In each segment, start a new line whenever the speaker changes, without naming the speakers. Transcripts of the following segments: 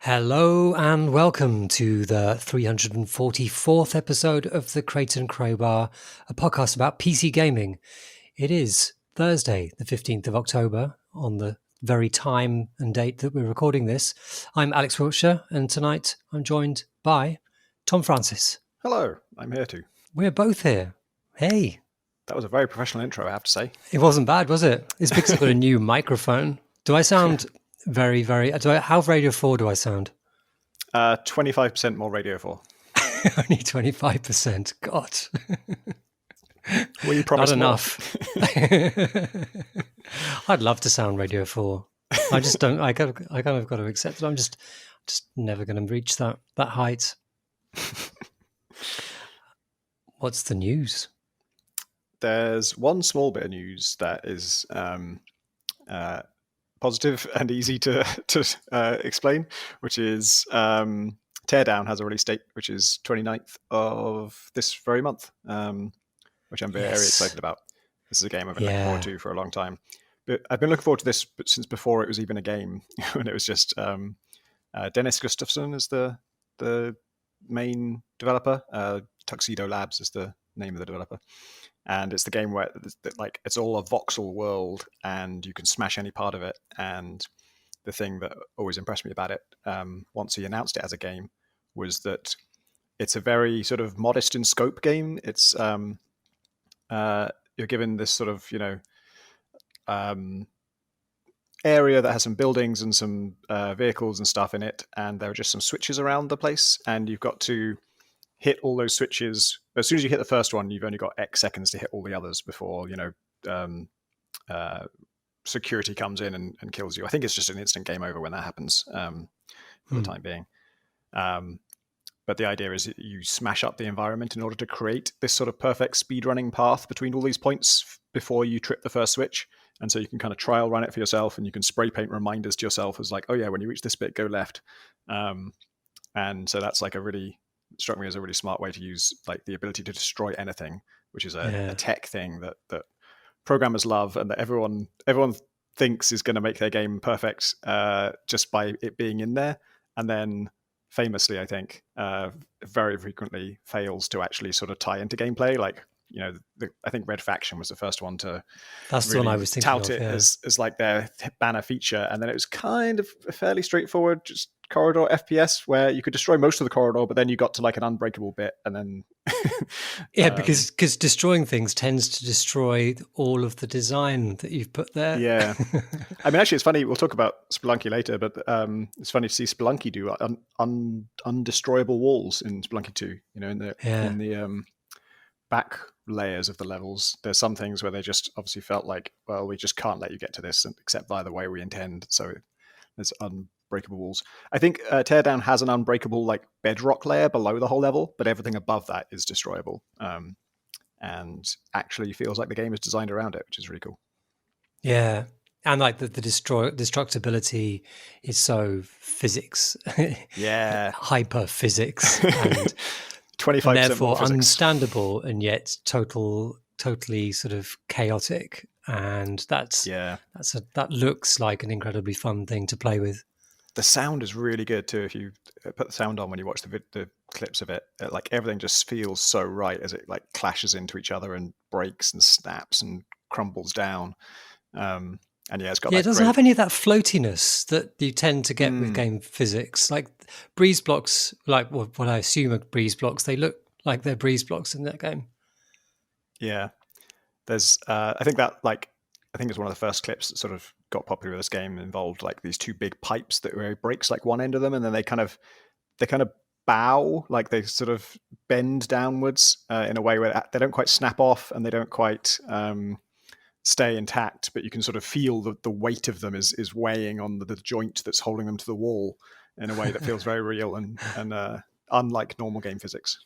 Hello and welcome to the 344th episode of the Crate and Crowbar, a podcast about PC gaming. It is Thursday, the 15th of October, on the very time and date that we're recording this. I'm Alex Wiltshire, and tonight I'm joined by Tom Francis.
Hello, I'm here too.
We're both here. Hey.
That was a very professional intro, I have to say.
It wasn't bad, was it? It's because I've got a new microphone. Do I sound how Radio 4 do I sound?
25% more Radio 4.
Only 25%. God.
Well, you promised
Not enough. I'd love to sound Radio 4. I just don't. I kind of got to accept it. I'm just never going to reach that height. What's the news?
There's one small bit of news that is positive and easy to explain, which is Teardown has a release date, which is 29th of this very month, which I'm very excited about. This is a game I've been looking forward to for a long time. But I've been looking forward to this since before it was even a game, when it was just Dennis Gustafsson is the main developer. Tuxedo Labs is the name of the developer. And it's the game where it's all a voxel world and you can smash any part of it. And the thing that always impressed me about it, once he announced it as a game, was that it's a very sort of modest in scope game. It's you're given this sort of, area that has some buildings and some vehicles and stuff in it. And there are just some switches around the place. And you've got to hit all those switches. As soon as you hit the first one, you've only got X seconds to hit all the others before, security comes in and kills you. I think it's just an instant game over when that happens, for the time being. But the idea is you smash up the environment in order to create this sort of perfect speedrunning path between all these points before you trip the first switch. And so you can kind of trial run it for yourself, and you can spray paint reminders to yourself as like, oh yeah, when you reach this bit, go left. And so that's like struck me as a really smart way to use like the ability to destroy anything, which is a tech thing that programmers love and that everyone thinks is going to make their game perfect just by it being in there. And then famously, I think, very frequently fails to actually sort of tie into gameplay. Like, I think Red Faction was the first one to
That's really the one I was thinking
tout it as like their banner feature. And then it was kind of a fairly straightforward, just corridor FPS where you could destroy most of the corridor, but then you got to like an unbreakable bit and then
because destroying things tends to destroy all of the design that you've put there.
Yeah. I mean, actually it's funny, we'll talk about Spelunky later, but it's funny to see Spelunky do undestroyable walls in Spelunky 2, in the back layers of the levels. There's some things where they just obviously felt like, well, we just can't let you get to this except by the way we intend, so there's unbreakable walls. I think Teardown has an unbreakable like bedrock layer below the whole level, but everything above that is destroyable, and actually feels like the game is designed around it, which is really cool.
Yeah, and like the destructibility is so physics, hyper physics, and 25% and therefore understandable, and yet totally sort of chaotic. And that looks like an incredibly fun thing to play with.
The sound is really good too. If you put the sound on when you watch the clips of it, like everything just feels so right as it like clashes into each other and breaks and snaps and crumbles down. And it's got.
Yeah, it doesn't have any of that floatiness that you tend to get with game physics. Like breeze blocks, like what I assume are breeze blocks, they look like they're breeze blocks in that game.
Yeah. There's, I think it's one of the first clips that sort of got popular with this game, involved like these two big pipes that where it breaks like one end of them, and then they kind of bow, like they sort of bend downwards in a way where they don't quite snap off and they don't quite stay intact, but you can sort of feel the weight of them is weighing on the joint that's holding them to the wall in a way that feels very real and unlike normal game physics.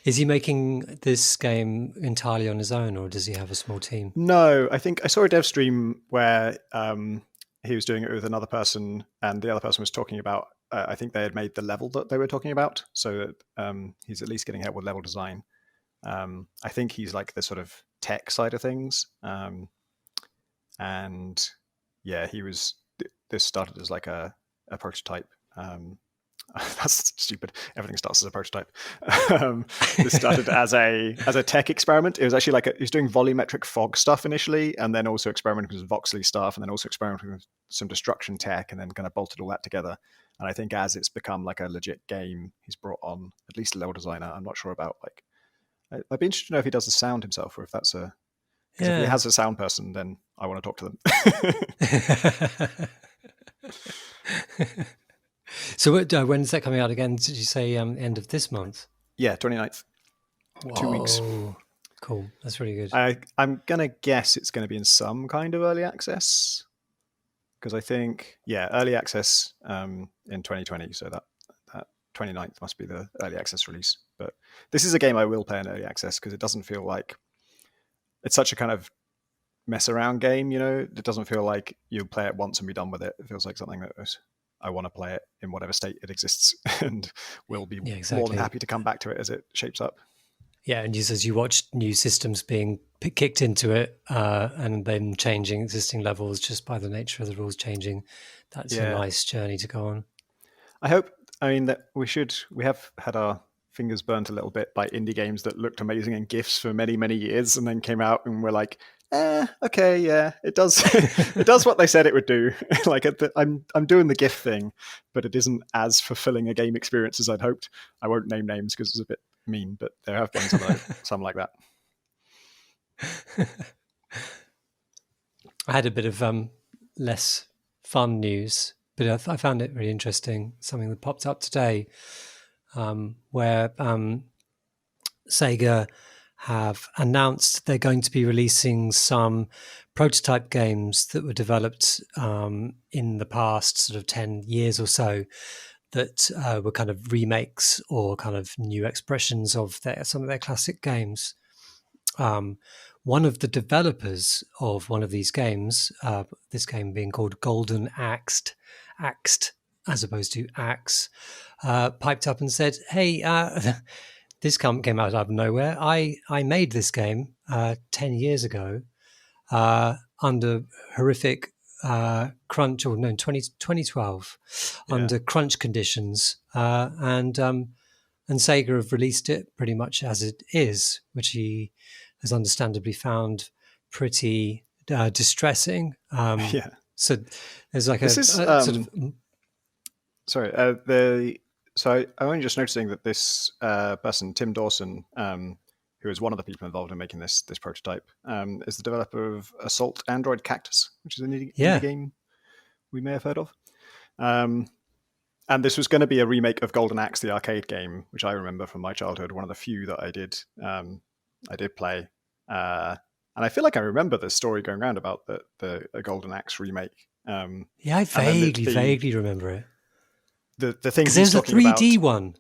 Is he making this game entirely on his own, or does he have a small team?
No, I think I saw a dev stream where he was doing it with another person, and the other person was talking about, I think they had made the level that they were talking about, so that he's at least getting help with level design. I think he's like the sort of tech side of things. And yeah, this started as like a prototype That's stupid. Everything starts as a prototype. This started as a tech experiment. It was actually like he was doing volumetric fog stuff initially, and then also experimenting with voxely stuff, and then also experimenting with some destruction tech, and then kind of bolted all that together. And I think as it's become like a legit game, he's brought on at least a level designer. I'm not sure about like. I'd be interested to know if he does the sound himself, or if that's a. Because if he has a sound person, then I want to talk to
them. So when's that coming out again? Did you say end of this month?
Yeah, 29th.
Whoa.
2 weeks.
Cool. That's really good.
I'm going to guess it's going to be in some kind of early access. Because I think, early access in 2020. So that 29th must be the early access release. But this is a game I will play in early access because it doesn't feel like it's such a kind of mess around game, you know? It doesn't feel like you play it once and be done with it. It feels like something that I want to play it in whatever state it exists and will be more than happy to come back to it as it shapes up.
Yeah, and as you watch new systems being kicked into it and then changing existing levels just by the nature of the rules changing, that's a nice journey to go on.
I hope, that we have had our fingers burnt a little bit by indie games that looked amazing in GIFs for many, many years and then came out and we're like, okay, yeah, it does it does what they said it would do. Like I'm doing the GIF thing, but it isn't as fulfilling a game experience as I'd hoped. I won't name names because it's a bit mean, but there have been some like that.
I had a bit of less fun news, but I found it really interesting. Something that popped up today where Sega have announced they're going to be releasing some prototype games that were developed in the past sort of 10 years or so that were kind of remakes or kind of new expressions of some of their classic games. One of the developers of one of these games, this game being called Golden Axed as opposed to Axe, piped up and said, hey, this came out of nowhere. I made this game 10 years ago under horrific crunch, or no, 2012, under crunch conditions. And Sega have released it pretty much as it is, which he has understandably found pretty distressing. So there's like
So I'm only just noticing that this person, Tim Dawson, who is one of the people involved in making this prototype, is the developer of Assault Android Cactus, which is an indie game we may have heard of. And this was going to be a remake of Golden Axe, the arcade game, which I remember from my childhood, one of the few that I did play. And I feel like I remember the story going around about the Golden Axe remake.
I vaguely remember it.
The things
there's a 3D one,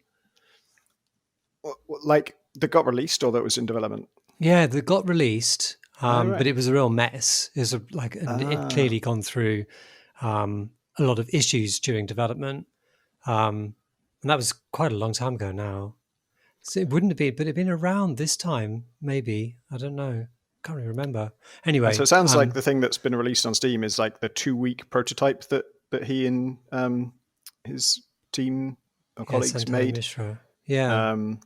like that got released or that was in development.
Yeah, that got released, but it was a real mess. It was it clearly gone through a lot of issues during development, and that was quite a long time ago now. So it wouldn't have been, but it'd been around this time, maybe. I don't know. Can't really remember. Anyway,
so it sounds like the thing that's been released on Steam is like the 2-week prototype that he and his team or colleagues made.
Mishra.
In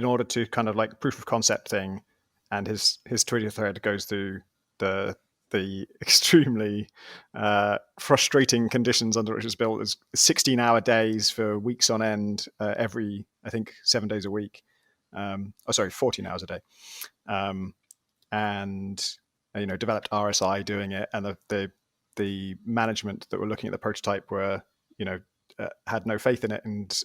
order to kind of like proof of concept thing, and his Twitter thread goes through the extremely frustrating conditions under which it's built. There's 16-hour days for weeks on end, every, I think, 7 days a week. 14 hours a day. And developed RSI doing it, and the management that were looking at the prototype were had no faith in it, and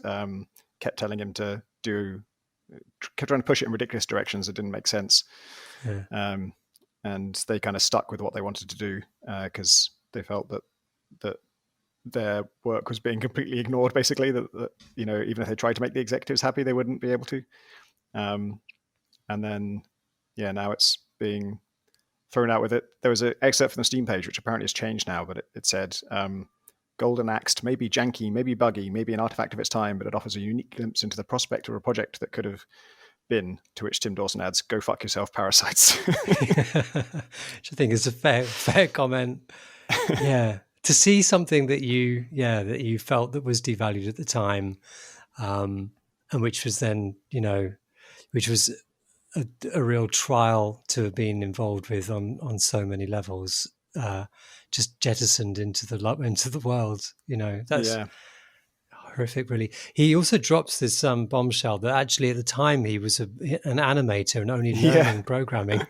kept telling him kept trying to push it in ridiculous directions that didn't make sense. And they kind of stuck with what they wanted to do because they felt that their work was being completely ignored, basically, that even if they tried to make the executives happy, they wouldn't be able to. And then now it's being thrown out with it. There was an excerpt from the Steam page, which apparently has changed now, but it said, Golden Axed may be janky, maybe buggy, maybe an artifact of its time, but it offers a unique glimpse into the prospect of a project that could have been, to which Tim Dawson adds, go fuck yourself, parasites.
Which I think is a fair comment. Yeah. to see something that you felt that was devalued at the time, and which was then, which was a real trial to have been involved with on so many levels, just jettisoned into the world. That's horrific, really. He also drops this bombshell that actually at the time he was an animator and only learning programming.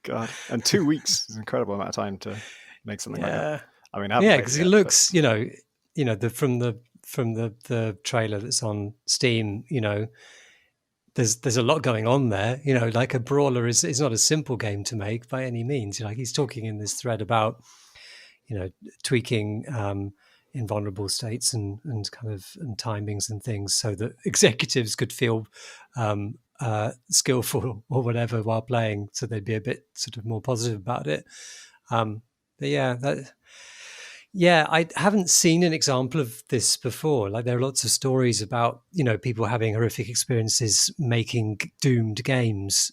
God, and 2 weeks is an incredible amount of time to make something like that. I mean,
because it looks, from the trailer that's on Steam, there's a lot going on there. Like a brawler is not a simple game to make by any means. Like he's talking in this thread about, tweaking in vulnerable states and kind of and timings and things so that executives could feel skillful or whatever while playing, so they'd be a bit sort of more positive about it. But I haven't seen an example of this before. Like there are lots of stories about, people having horrific experiences making doomed games.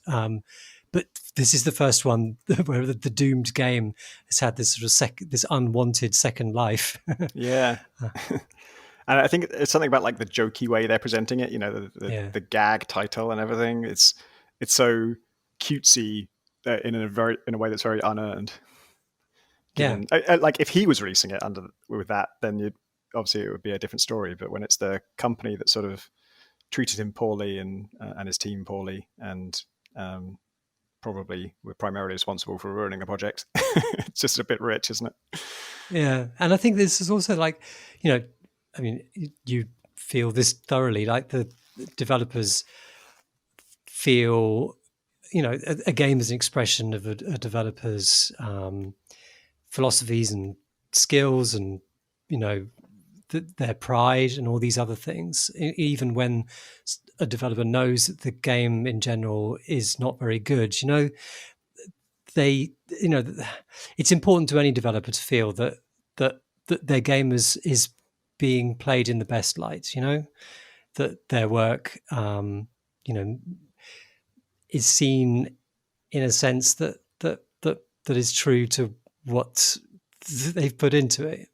But this is the first one where the doomed game has had this sort of this unwanted second life.
Yeah. And I think it's something about like the jokey way they're presenting it, the gag title and everything. It's so cutesy in a way that's very unearned. Like if he was releasing it with that, then obviously it would be a different story. But when it's the company that sort of treated him poorly and his team poorly, and probably were primarily responsible for ruining the project, it's just a bit rich, isn't it?
Yeah, and I think this is also like, I mean, you feel this thoroughly. Like the developers feel, a game is an expression of a developer's philosophies and skills and their pride and all these other things, even when a developer knows that the game in general is not very good. It's important to any developer to feel that their game is being played in the best light, that their work is seen in a sense that is true to what they've put into it.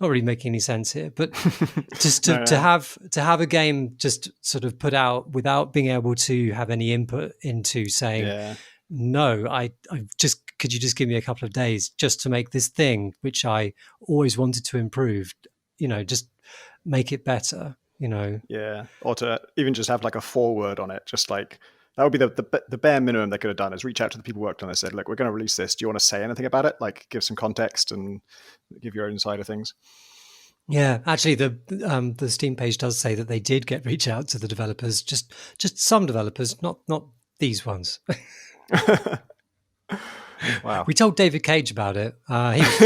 Not really making any sense here, but just to have a game just sort of put out without being able to have any input into saying, no, could you just give me a couple of days just to make this thing which I always wanted to improve, just make it better,
or to even just have like a foreword on it, just like. That would be the bare minimum they could have done, is reach out to the people who worked on it, said, look, we're going to release this. Do you want to say anything about it? Like give some context and give your own side of things.
Yeah, actually the Steam page does say that they did reach out to the developers, just some developers, not these ones.
Wow.
We told David Cage about it. He was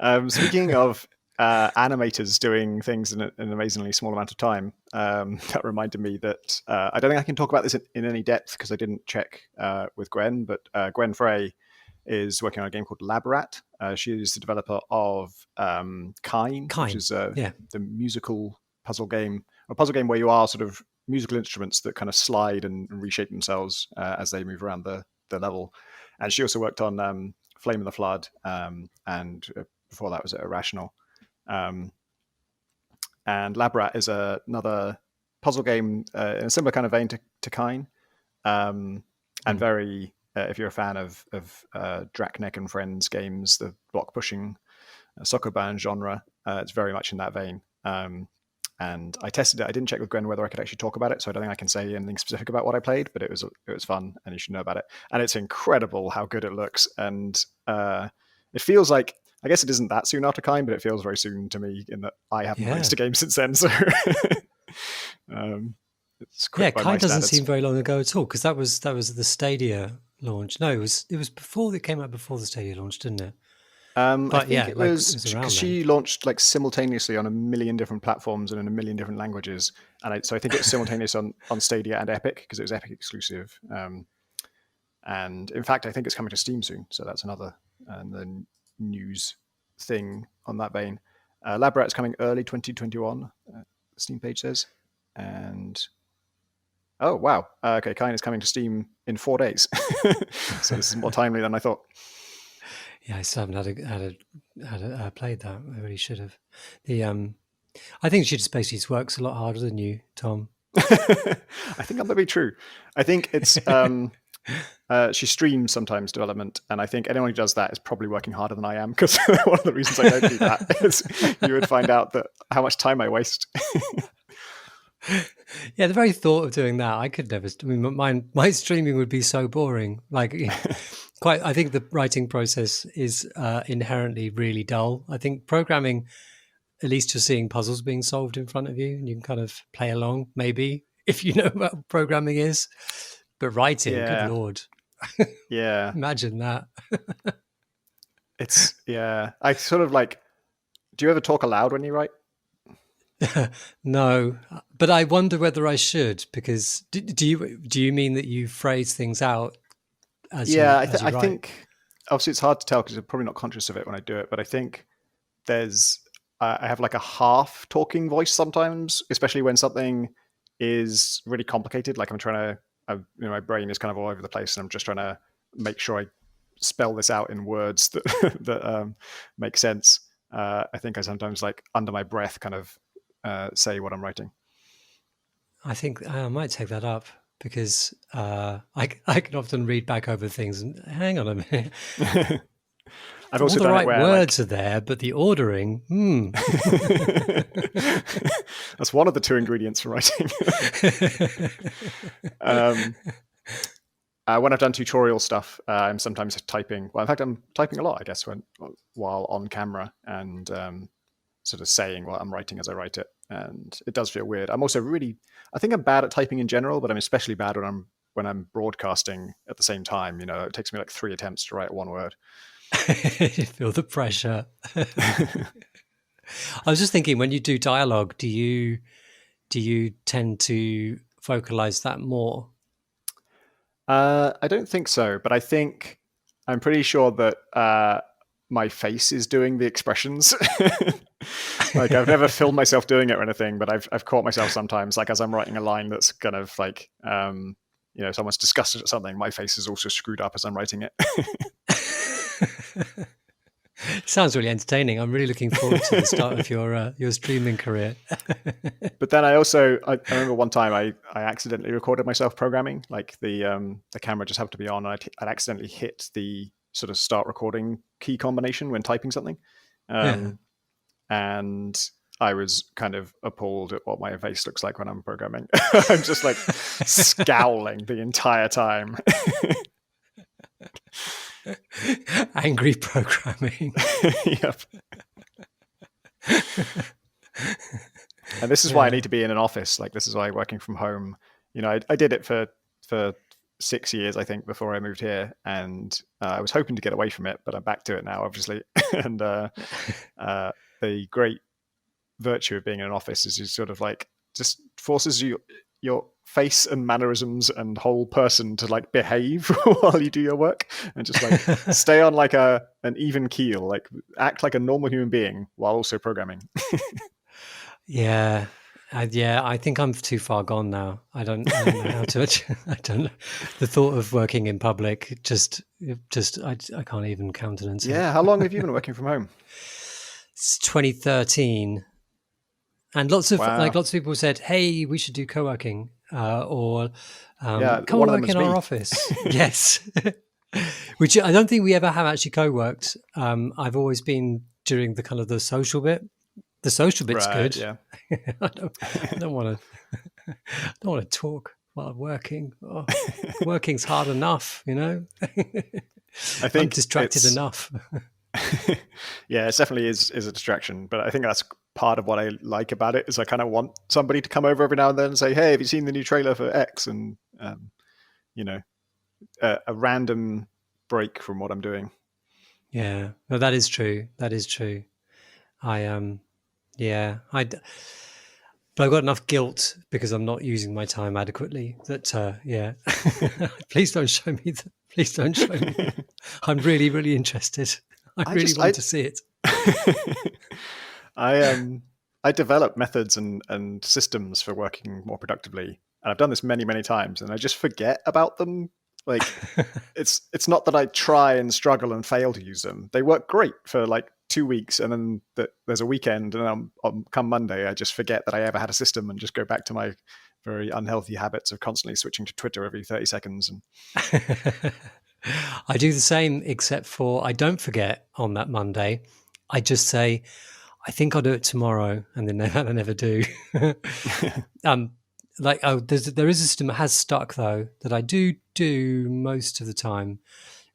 fine. Speaking of animators doing things in an amazingly small amount of time, that reminded me that I don't think I can talk about this in any depth because I didn't check with Gwen, but Gwen Frey is working on a game called Labrat. She is the developer of Kine, which is the musical puzzle game, a puzzle game where you are sort of musical instruments that kind of slide and reshape themselves as they move around the level. And she also worked on Flame of the Flood, and before that was at Irrational. And Labrat is another puzzle game in a similar kind of vein to Kine, and very, if you're a fan of Draknek and Friends games, the block pushing Sokoban genre, it's very much in that vein. And I tested it. I didn't check with Gwen whether I could actually talk about it, so I don't think I can say anything specific about what I played, but it was fun, and you should know about it. And it's incredible how good it looks, and it feels like, I guess it isn't that soon after Kine, but it feels very soon to me in that I haven't released a game since then. So it's quick by my
Kine doesn't
standards.
seem very long ago at all, because that was the Stadia launch. No, it was before, it came out before the Stadia launch, didn't it?
But I think it was because she launched like simultaneously on a million different platforms and in a million different languages, and so I think it was simultaneous on Stadia and Epic, because it was Epic exclusive. And in fact, I think it's coming to Steam soon, so that's another the news thing on that vein. Labrat is coming early 2021, the Steam page says. And oh wow, Kine is coming to Steam in 4 days. So this is more timely than I thought.
I still haven't had played that. I really should have. I think she just works a lot harder than you, Tom.
I think that might be true. I think it's she streams sometimes development, and I think anyone who does that is probably working harder than I am, because one of the reasons I don't do that is you would find out that how much time I waste.
Yeah, the very thought of doing that, I could never. I mean, my streaming would be so boring. Like, I think the writing process is inherently really dull. I think programming, at least you're seeing puzzles being solved in front of you, and you can kind of play along, maybe, if you know what programming is. But writing, good Lord.
Yeah.
Imagine that.
I sort of like, do you ever talk aloud when you write?
No, but I wonder whether I should, because do you mean that you phrase things out as you write?
I think obviously it's hard to tell because I'm probably not conscious of it when I do it, but I think I have like a half talking voice sometimes, especially when something is really complicated. Like my brain is kind of all over the place, and I'm just trying to make sure I spell this out in words that make sense. I think I sometimes, like, under my breath, kind of say what I'm writing.
I think I might take that up, because I can often read back over things and hang on a minute.
I've also
all the right words are there, but the ordering,
That's one of the two ingredients for writing. When I've done tutorial stuff, I'm sometimes typing. Well, in fact, I'm typing a lot, I guess, while on camera, and sort of saying what I'm writing as I write it. And it does feel weird. I'm also I think I'm bad at typing in general, but I'm especially bad when I'm broadcasting at the same time. It takes me like 3 attempts to write one word.
You feel the pressure. I was just thinking, when you do dialogue, do you tend to vocalize that more?
I don't think so, but I'm pretty sure that my face is doing the expressions. Like, I've never filmed myself doing it or anything, but I've caught myself sometimes, like, as I'm writing a line that's kind of like, someone's disgusted at something, my face is also screwed up as I'm writing it.
Sounds really entertaining. I'm really looking forward to the start of your streaming career.
But then I remember one time I accidentally recorded myself programming. Like, the camera just happened to be on, and I'd accidentally hit the sort of start recording key combination when typing something. And I was kind of appalled at what my face looks like when I'm programming. I'm just like scowling the entire time.
Angry programming.
Yep. And this is why I need to be in an office. Like, this is why working from home, I did it for 6 years, I think, before I moved here, and I was hoping to get away from it, but I'm back to it now, obviously. And the great virtue of being in an office is you sort of like just forces your face and mannerisms and whole person to like behave while you do your work, and just like stay on like an even keel, like act like a normal human being while also programming.
Yeah. I think I'm too far gone now. I don't know how to. I don't know. The thought of working in public I can't even countenance it.
Yeah. How long have you been working from home?
It's 2013, and lots of people said, "Hey, we should do co-working, or come and work in our office." Yes, which I don't think we ever have actually co-worked. I've always been during the kind of the social bit. The social bit's good. Yeah. I don't want to talk while working. Oh, working's hard enough, I think I'm distracted enough.
Yeah, it definitely is a distraction, but I think that's part of what I like about it, is I kind of want somebody to come over every now and then and say, "Hey, have you seen the new trailer for X?" And a random break from what I'm doing.
Yeah, no, that is true. But I've got enough guilt because I'm not using my time adequately that, please don't show me that. Please don't show me. I'm really, really interested. I really want to see it.
I develop methods and systems for working more productively. And I've done this many, many times, and I just forget about them Like, it's not that I try and struggle and fail to use them. They work great for like 2 weeks, and then there's a weekend, and come Monday, I just forget that I ever had a system and just go back to my very unhealthy habits of constantly switching to Twitter every 30 seconds. And
I do the same, except for I don't forget on that Monday. I just say, I think I'll do it tomorrow, and then I never do. There is a system that has stuck, though, that I do most of the time,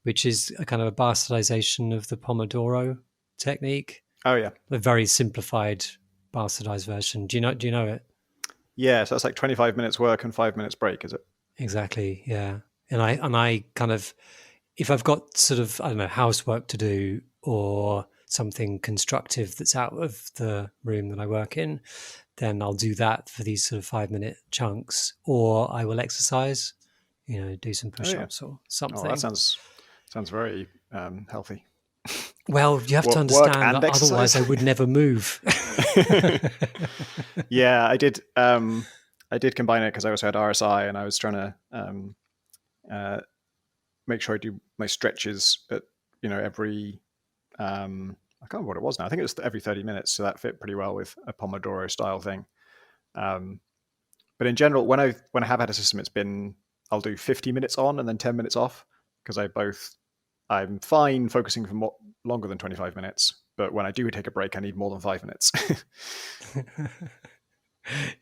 which is a kind of a bastardization of the Pomodoro technique.
Oh, yeah.
A very simplified, bastardized version. Do you know it?
Yeah, so that's like 25 minutes work and 5 minutes break, is it?
Exactly, yeah. And I kind of, if I've got sort of, I don't know, housework to do or something constructive that's out of the room that I work in, then I'll do that for these sort of 5-minute chunks, or I will exercise, do some push-ups or something.
Oh, that sounds very healthy.
Well, you have to understand that otherwise I would never move.
Yeah, I did combine it because I also had RSI, and I was trying to make sure I do my stretches at every I can't remember what it was now. I think it was every 30 minutes, so that fit pretty well with a Pomodoro style thing. But in general, when I have had a system, it's been I'll do 50 minutes on and then 10 minutes off, because I'm fine focusing for longer than 25 minutes. But when I do take a break, I need more than 5 minutes.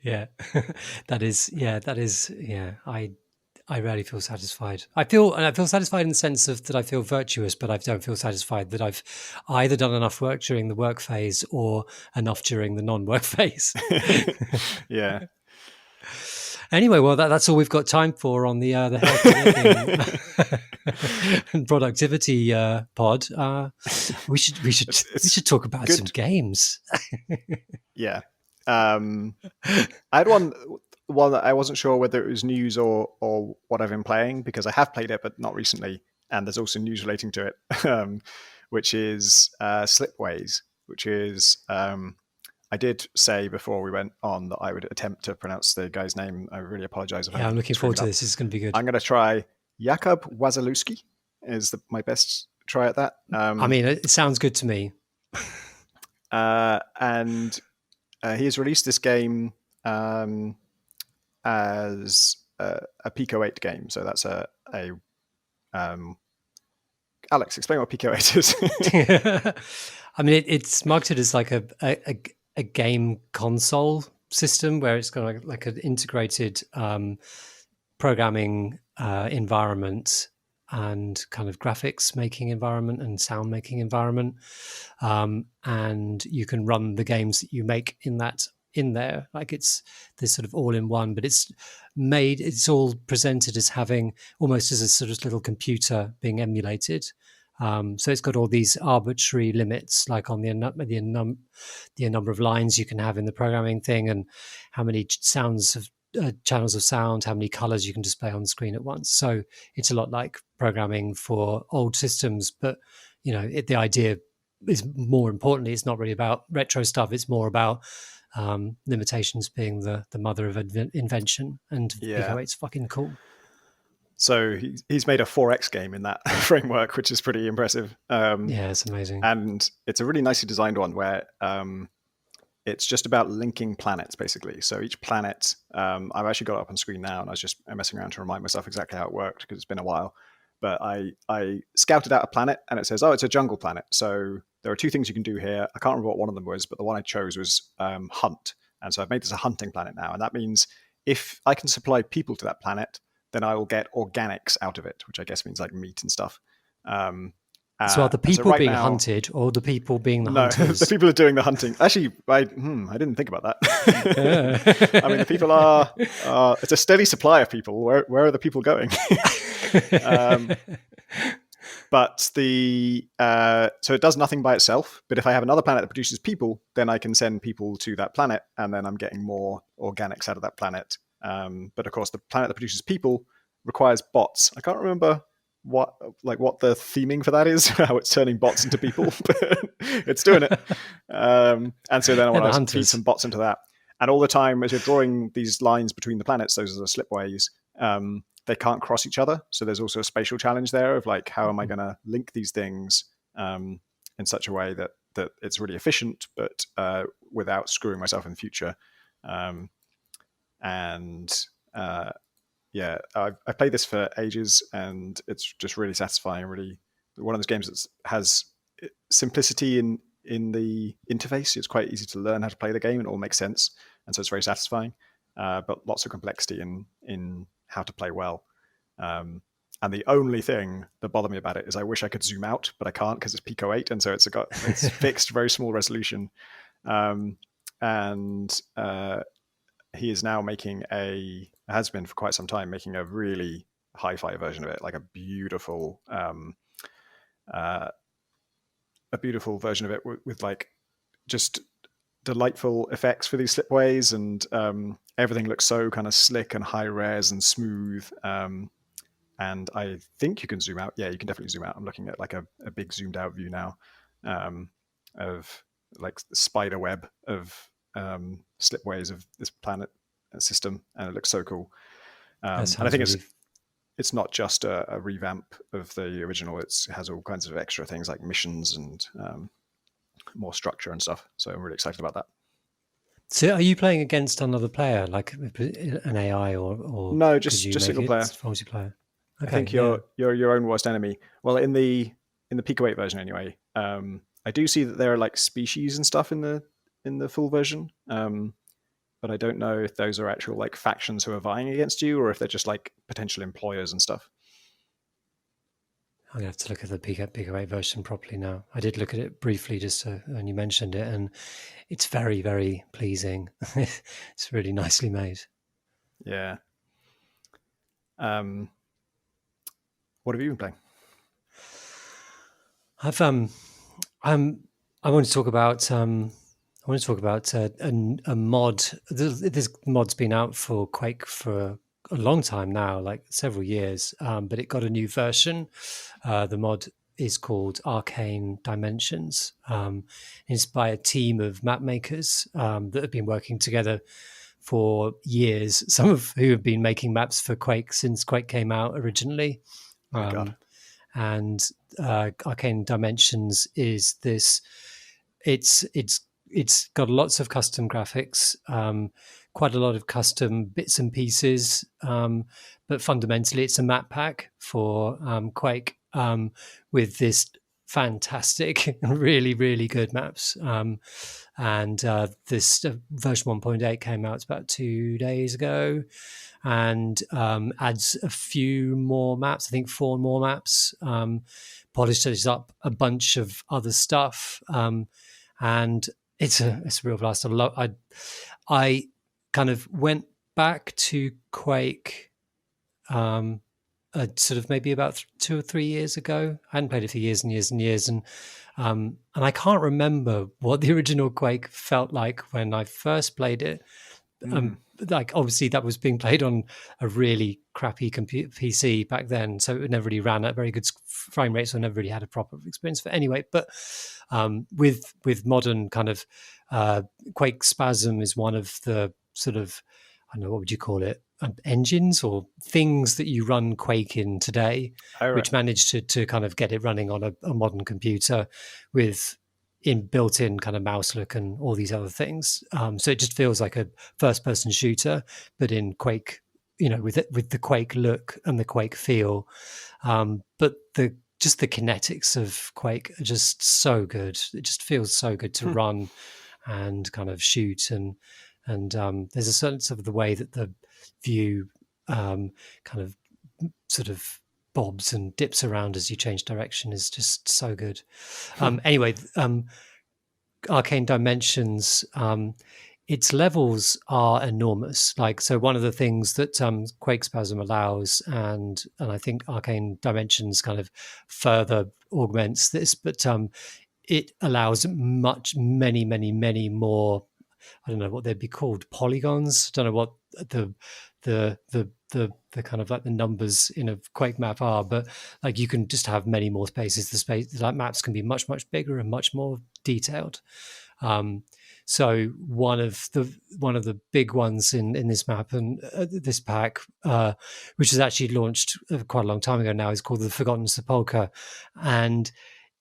Yeah, that is. I rarely feel satisfied. I feel satisfied in the sense of that I feel virtuous, but I don't feel satisfied that I've either done enough work during the work phase or enough during the non-work phase.
Yeah.
Anyway, well, that's all we've got time for on the health and productivity pod. We should talk about some games.
Yeah. I had one that I wasn't sure whether it was news or what I've been playing, because I have played it, but not recently. And there's also news relating to it, which is Slipways, which is, I did say before we went on that I would attempt to pronounce the guy's name. I really apologize.
I'm looking forward to this. It's going to be good.
I'm going to try Jakub Wasilewski is my best try at that.
It sounds good to me.
And he has released this game as a Pico 8 game. So that's a Alex, explain what Pico 8 is.
It's marketed as like a game console system where it's got like an integrated programming environment and kind of graphics making environment and sound making environment, and you can run the games that you make in there. Like it's this sort of all in one, but it's all presented as having almost as a sort of little computer being emulated. So it's got all these arbitrary limits, like on the number of lines you can have in the programming thing, and how many channels of sound, how many colors you can display on the screen at once. So it's a lot like programming for old systems, but the idea is, more importantly, it's not really about retro stuff. It's more about limitations being the mother of invention, and Pico 8's fucking cool.
So he's made a 4X game in that framework, which is pretty impressive.
It's amazing.
And it's a really nicely designed one where it's just about linking planets, basically. So each planet, I've actually got it up on screen now, and I was just messing around to remind myself exactly how it worked, because it's been a while. But I scouted out a planet, and it says, it's a jungle planet. So there are 2 things you can do here. I can't remember what one of them was, but the one I chose was hunt. And so I've made this a hunting planet now. And that means if I can supply people to that planet, then I will get organics out of it, which I guess means like meat and stuff.
So are the people being hunted, or the people being the hunters?
The people are doing the hunting. Actually, I didn't think about that. The people are, it's a steady supply of people. Where are the people going? But so it does nothing by itself. But if I have another planet that produces people, then I can send people to that planet, and then I'm getting more organics out of that planet. But of course, the planet that produces people requires bots. I can't remember what the theming for that is, how it's turning bots into people, but it's doing it. And so then I want to feed some bots into that. And all the time, as you're drawing these lines between the planets, those are the slipways, they can't cross each other. So there's also a spatial challenge there of like, how am I going to link these things in such a way that it's really efficient, but without screwing myself in the future. I've played this for ages, and it's just really satisfying. Really, one of those games that has simplicity in the interface. It's quite easy to learn how to play the game, and it all makes sense, and so it's very satisfying. But lots of complexity in how to play well. And the only thing that bothered me about it is I wish I could zoom out, but I can't because it's Pico 8, and so it's fixed, very small resolution. He is now has been for quite some time, making a really hi-fi version of it, like a beautiful version of it with like just delightful effects for these slipways, and everything looks so kind of slick and high res and smooth. And I think you can zoom out. Yeah, you can definitely zoom out. I'm looking at like a big zoomed out view now of like the spider web of slipways of this planet system, and it looks so cool. And I think it's not just a revamp of the original. It has all kinds of extra things like missions and more structure and stuff. So I'm really excited about that.
So are you playing against another player, like an AI or
no, just single player,
multiplayer?
Okay, I think you're your own worst enemy. Well, in the Pico 8 version anyway, I do see that there are like species and stuff in the full version, but I don't know if those are actual like factions who are vying against you, or if they're just like potential employers and stuff.
I'm gonna have to look at the Pico 8 version properly now. I did look at it briefly just and you mentioned it, and it's very, very pleasing. It's really nicely made.
Yeah. What have you been playing?
I want to talk about a mod. This mod's been out for Quake for a long time now, like several years, but it got a new version. The mod is called Arcane Dimensions. It's by a team of map makers that have been working together for years, some of who have been making maps for Quake since Quake came out originally. And Arcane Dimensions is this. It's got lots of custom graphics, quite a lot of custom bits and pieces, but fundamentally it's a map pack for Quake with this fantastic, really, really good maps. And this version 1.8 came out about 2 days ago, and adds a few more maps. I think 4 more maps. Polishes up a bunch of other stuff, and it's a real blast. I kind of went back to Quake sort of maybe about 2 or 3 years ago. I hadn't played it for years and years and years, and I can't remember what the original Quake felt like when I first played it. Like obviously that was being played on a really crappy PC back then, so it never really ran at very good frame rates, so I never really had a proper experience. But anyway, with modern kind of Quake Spasm is one of the sort of, I don't know, what would you call it, engines or things that you run Quake in today, which managed to kind of get it running on a modern computer with built-in kind of mouse look and all these other things. So it just feels like a first-person shooter, but in Quake, with the Quake look and the Quake feel. But the kinetics of Quake are just so good. It just feels so good to run and kind of shoot, and there's a certain sort of the way that the view kind of sort of bobs and dips around as you change direction is just so good. Anyway, Arcane Dimensions, its levels are enormous. Like, so one of the things that Quake Spasm allows, and I think Arcane Dimensions kind of further augments this, but it allows many more, I don't know what they'd be called, polygons. I don't know what the kind of like the numbers in a Quake map are, but like you can just have many more spaces. The maps can be much bigger and much more detailed. So one of the big ones in this map and this pack, which was actually launched quite a long time ago now, is called the Forgotten Sepulchre, and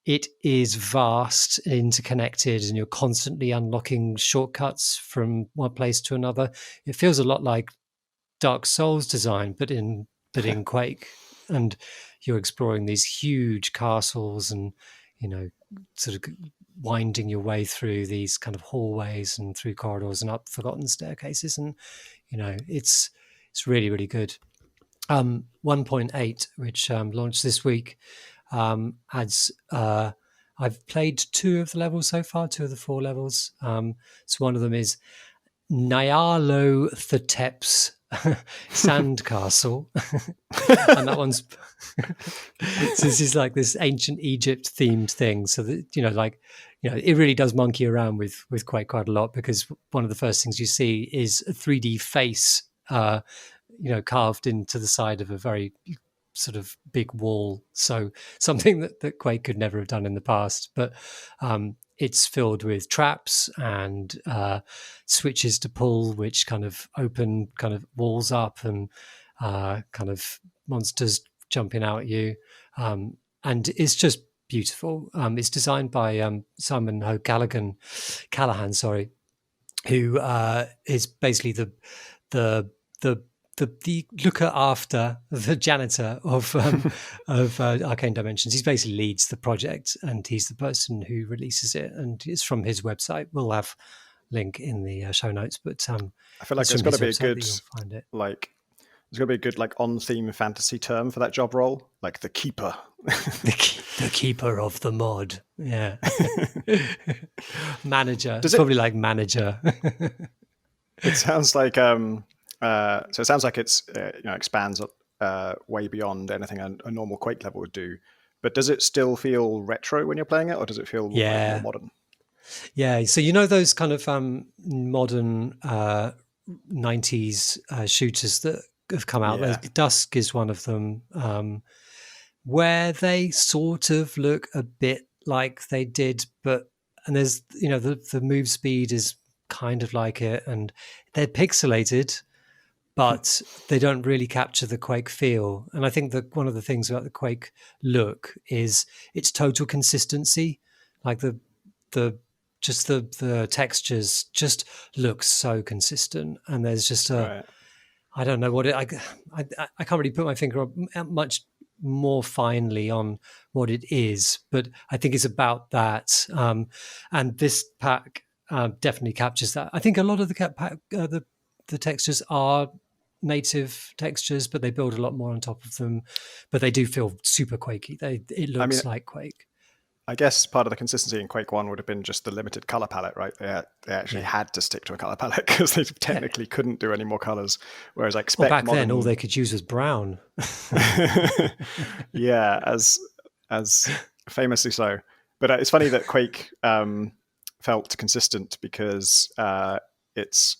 it is vast, interconnected, and you're constantly unlocking shortcuts from one place to another. It feels a lot like Dark Souls design, but in Quake, and you're exploring these huge castles and sort of winding your way through these kind of hallways and through corridors and up forgotten staircases, and it's really, really good. 1.8, which launched this week, adds I've played 2 of the levels so far, 2 of the 4 levels. So one of them is Nyarlathotep's Sandcastle, and that one's so this is like this ancient Egypt themed thing. So that it really does monkey around with Quake quite a lot, because one of the first things you see is a 3D face, carved into the side of a very sort of big wall. So something that Quake could never have done in the past, but it's filled with traps and switches to pull, which kind of open kind of walls up, and kind of monsters jumping out at you. And it's just beautiful. It's designed by Simon O'Callaghan, who is basically the looker after the janitor of Arcane Dimensions. He basically leads the project, and he's the person who releases it, and it's from his website. We'll have link in the show notes, but
I feel like there's got to be a good there's got to be a good on-theme fantasy term for that job role, like the keeper.
the keeper of the mod. Yeah. Manager. Probably like manager.
It sounds like so it sounds like it's expands way beyond anything a normal Quake level would do. But does it still feel retro when you're playing it, or does it feel more modern?
Yeah. So those kind of modern 90s shooters that have come out. Yeah. Dusk is one of them, where they sort of look a bit like they did, and there's the move speed is kind of like it, and they're pixelated, but they don't really capture the Quake feel. And I think that one of the things about the Quake look is its total consistency. Like the textures just look so consistent, and there's just I don't know what I can't really put my finger on much more finely on what it is, but I think it's about that. And this pack definitely captures that. I think a lot of the textures are native textures, but they build a lot more on top of them. But they do feel super Quakey. It looks like Quake.
I guess part of the consistency in Quake 1 would have been just the limited color palette, right? They actually had to stick to a color palette because they technically couldn't do any more colors. Whereas I expect
back then, all they could use was brown.
Yeah, as famously so. But it's funny that Quake felt consistent because its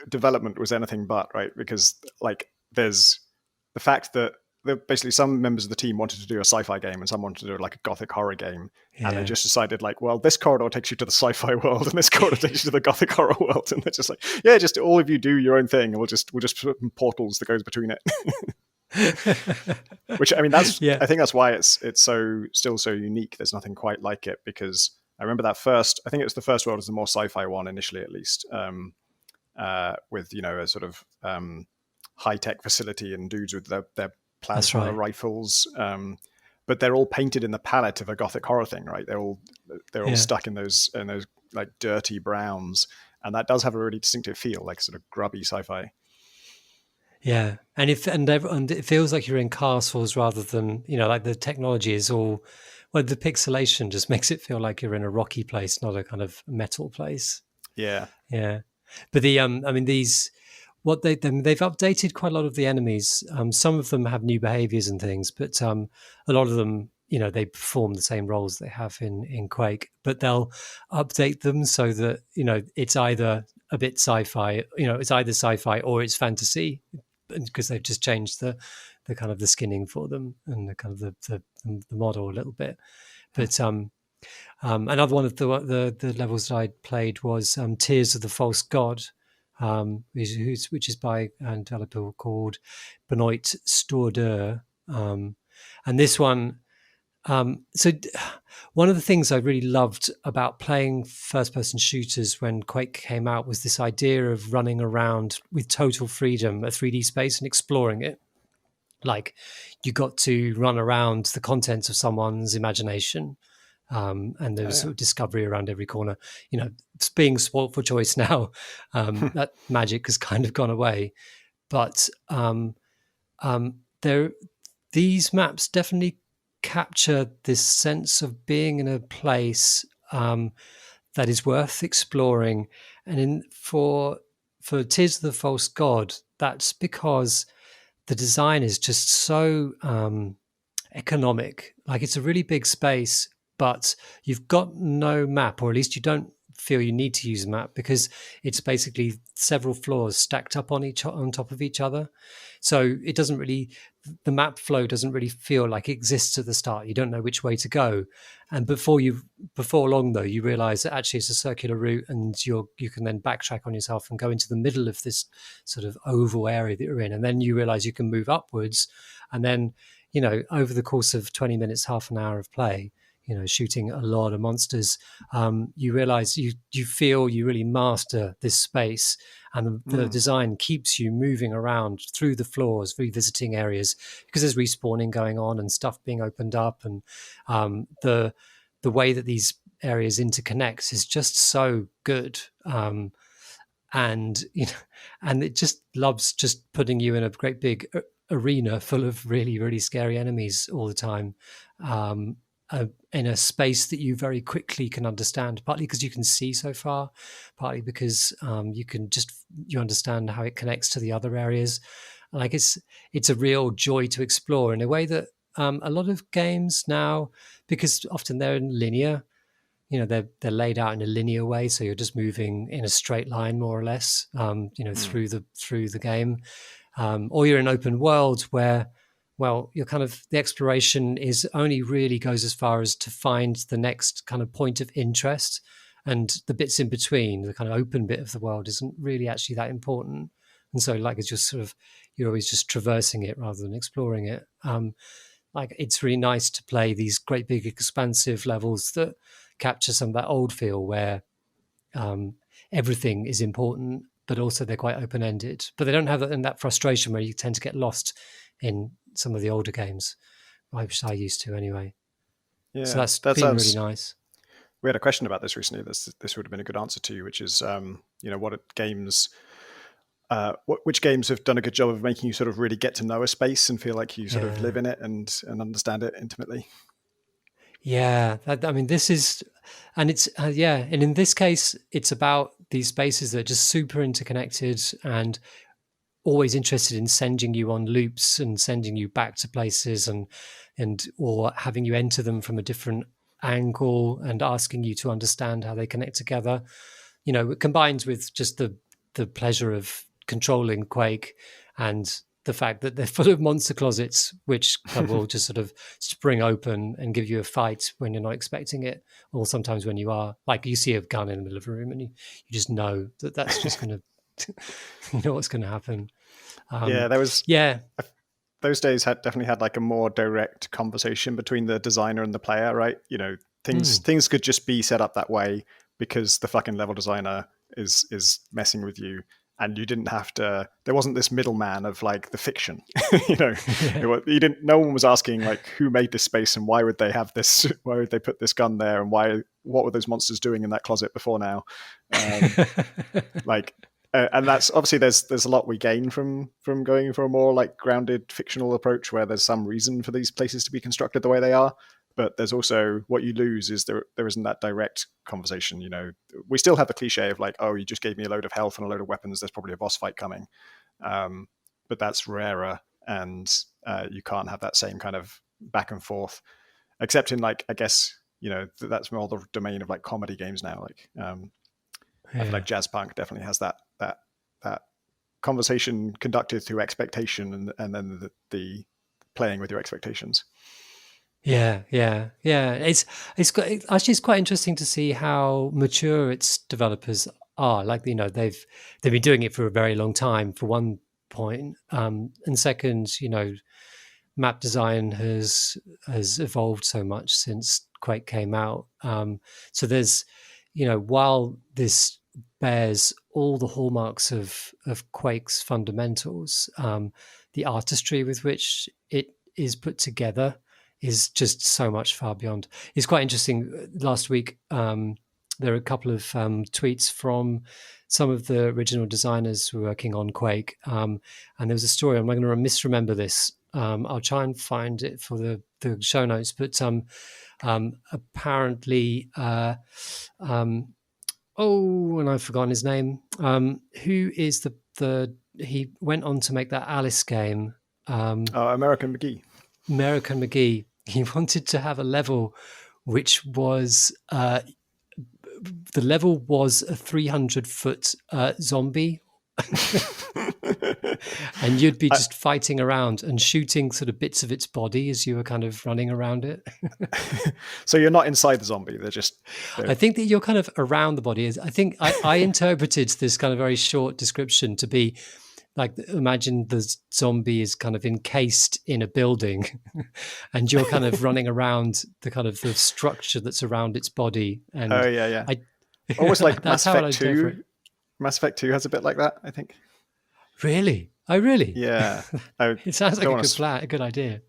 development was anything but, right? Because there's the fact that basically some members of the team wanted to do a sci-fi game and some wanted to do like a gothic horror game, and they just decided this corridor takes you to the sci-fi world and this corridor takes you to the gothic horror world, and they're just like, just all of you do your own thing and we'll just put some portals that goes between it. Which I think that's why it's still so unique. There's nothing quite like it, because I remember I think it was the first world was the more sci-fi one initially, at least, with a sort of high-tech facility and dudes with their plasma rifles, but they're all painted in the palette of a gothic horror thing, right? They're all stuck in those like dirty browns, and that does have a really distinctive feel, like sort of grubby sci-fi.
Yeah, and it feels like you're in castles rather than like the technology is all. Well, the pixelation just makes it feel like you're in a rocky place, not a kind of metal place.
Yeah.
But they've updated quite a lot of the enemies. Some of them have new behaviors and things, but a lot of them, they perform the same roles they have in Quake, but they'll update them so that, it's either a bit sci-fi, it's either sci-fi or it's fantasy, because they've just changed the kind of the skinning for them and the kind of the model a little bit. But Another one of the levels that I played was Tears of the False God, which is by a developer called Benoit Stourdeur. And this one, one of the things I really loved about playing first-person shooters when Quake came out was this idea of running around with total freedom, a 3D space, and exploring it. Like, you got to run around the contents of someone's imagination. And there's sort of discovery around every corner. It's being spoilt for choice now. That magic has kind of gone away. But these maps definitely capture this sense of being in a place that is worth exploring. And for Tears of the False God, that's because the design is just so economic. Like, it's a really big space, but you've got no map, or at least you don't feel you need to use a map, because it's basically several floors stacked up on top of each other. So it doesn't really, the map flow doesn't really feel like it exists at the start. You don't know which way to go. And before long, though, you realize that actually it's a circular route, and you can then backtrack on yourself and go into the middle of this sort of oval area that you're in. And then you realize you can move upwards. And then, over the course of 20 minutes, half an hour of play, shooting a lot of monsters, you realize you feel you really master this space, and the design keeps you moving around through the floors, revisiting areas, because there's respawning going on and stuff being opened up, and the way that these areas interconnect is just so good. And it just loves just putting you in a great big arena full of really, really scary enemies all the time. In a space that you very quickly can understand, partly because you can see so far, partly because you understand how it connects to the other areas. Like, it's a real joy to explore in a way that a lot of games now, because often they're in linear, they're laid out in a linear way, so you're just moving in a straight line more or less, through the game, or you're in an open world where, well, you're kind of, the exploration is only really goes as far as to find the next kind of point of interest, and the bits in between, the kind of open bit of the world, isn't really actually that important. And so, like, it's just sort of, you're always just traversing it rather than exploring it. Like, it's really nice to play these great big expansive levels that capture some of that old feel where everything is important, but also they're quite open-ended. But they don't have that frustration where you tend to get lost in some of the older games, which I used to anyway. Yeah, so that's been really nice.
We had a question about this recently. This would have been a good answer to you, which is, which games have done a good job of making you sort of really get to know a space and feel like you sort of live in it and understand it intimately.
Yeah, this is, and it's and in this case, it's about these spaces that are just super interconnected and always interested in sending you on loops and sending you back to places and or having you enter them from a different angle and asking you to understand how they connect together. It combines with just the pleasure of controlling Quake and the fact that they're full of monster closets, which will just sort of spring open and give you a fight when you're not expecting it, or sometimes when you are. Like, you see a gun in the middle of a room and you just know that's just going to, you know what's going to happen.
Those days definitely had like a more direct conversation between the designer and the player, right? Things could just be set up that way because the fucking level designer is messing with you, and you didn't have to. There wasn't this middleman of like the fiction, No one was asking like who made this space and why would they have this? Why would they put this gun there? And what were those monsters doing in that closet before now? And that's obviously there's a lot we gain from going for a more like grounded fictional approach where there's some reason for these places to be constructed the way they are. But there's also what you lose is there isn't that direct conversation. We still have the cliche of like, oh, you just gave me a load of health and a load of weapons. There's probably a boss fight coming. But that's rarer, and you can't have that same kind of back and forth, except in like, I guess, that's more the domain of like comedy games now. Like, I feel like Jazzpunk definitely has that conversation conducted through expectation and then the playing with your expectations.
Yeah. It's quite interesting to see how mature its developers are. Like, they've been doing it for a very long time, for one point, and second, map design has evolved so much since Quake came out. So there's, while this bears all the hallmarks of Quake's fundamentals, the artistry with which it is put together is just so much far beyond. It's quite interesting. Last week, there were a couple of tweets from some of the original designers working on Quake, and there was a story. I'm going to misremember this. I'll try and find it for the show notes. But apparently, and I've forgotten his name. Who is the he went on to make that Alice game?
American McGee.
American McGee. He wanted to have a level which was the level was a 300-foot zombie. And you'd be just fighting around and shooting sort of bits of its body as you were kind of running around it.
So you're not inside the zombie.
I think that you're kind of around the body. I think I interpreted this kind of very short description to be like, imagine the zombie is kind of encased in a building and you're kind of running around the kind of the structure that's around its body. And
almost like Mass Effect 2. Mass Effect 2 has a bit like that, I think.
Really? Oh, really?
Yeah.
It sounds like a good idea.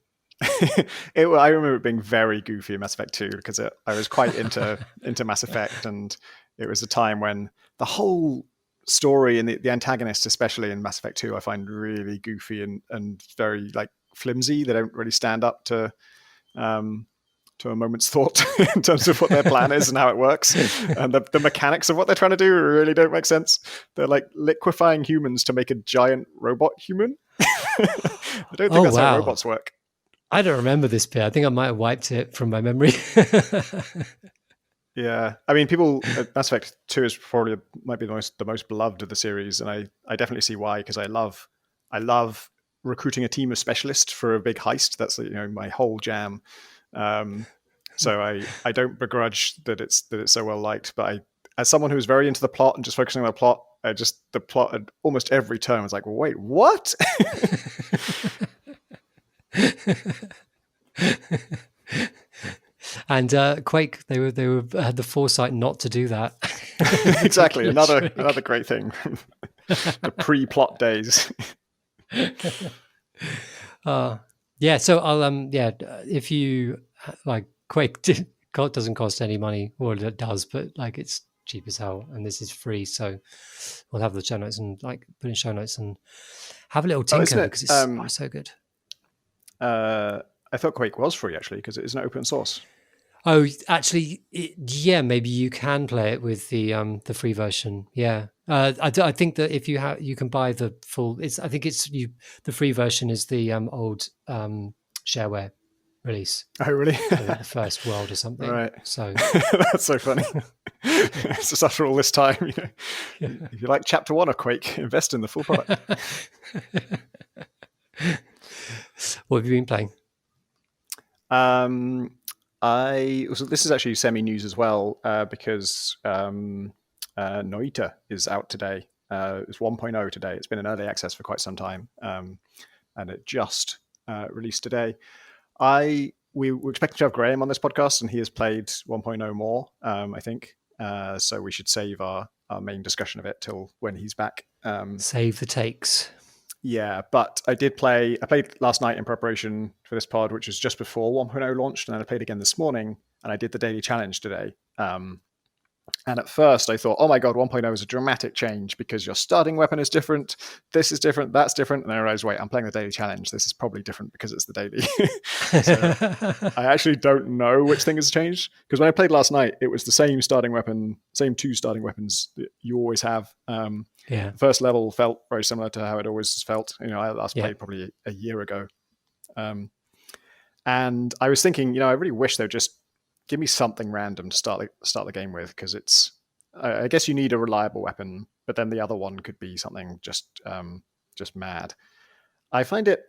I remember it being very goofy in Mass Effect 2 because I was quite into Mass Effect, and it was a time when the whole story and the antagonist, especially in Mass Effect 2, I find really goofy and very like flimsy. They don't really stand up to a moment's thought in terms of what their plan is and how it works. And the mechanics of what they're trying to do really don't make sense. They're like liquefying humans to make a giant robot human. I don't think that's how robots work.
I don't remember this bit. I think I might have wiped it from my memory.
Yeah. I mean, Mass Effect 2 is probably might be the most beloved of the series. And I definitely see why, because I love recruiting a team of specialists for a big heist. That's, my whole jam. So I don't begrudge that it's so well liked, but as someone who's very into the plot and just focusing on the plot, the plot at almost every turn was like, well, wait, what?
And Quake, they had the foresight not to do that.
Exactly, another great thing. The pre-plot days.
Yeah, so I'll if you like, Quake doesn't cost any money, or it does, but like it's cheap as hell, and this is free. So we'll have the show notes and like put in show notes and have a little tinker because it's so good.
I thought Quake was free actually because it isn't open source.
Oh, actually, maybe you can play it with the free version. Yeah, I think that if you can buy the full. The free version is the old shareware release.
Oh, really?
The first world or something.
Right.
So
that's so funny. It's just after all this time, if you like Chapter 1 of Quake, invest in the full product.
What have you been playing?
This is actually semi-news as well, because Noita is out today. It's 1.0 today. It's been in early access for quite some time, and it just released today. We were expecting to have Graham on this podcast, and he has played 1.0 more, I think. So we should save our main discussion of it till when he's back.
Save the takes.
Yeah, but I played last night in preparation for this pod, which was just before 1.0 launched, and then I played again this morning, and I did the daily challenge today. And at first I thought, oh my God, 1.0 is a dramatic change because your starting weapon is different, this is different, that's different. And then I realized, wait, I'm playing the daily challenge. This is probably different because it's the daily. So I actually don't know which thing has changed, because when I played last night, it was the same starting weapon, same two starting weapons that you always have. The first level felt very similar to how it always felt. I last played probably a year ago. And I was thinking, I really wish they would just give me something random to start the game with, because it's, I guess you need a reliable weapon, but then the other one could be something just mad. I find it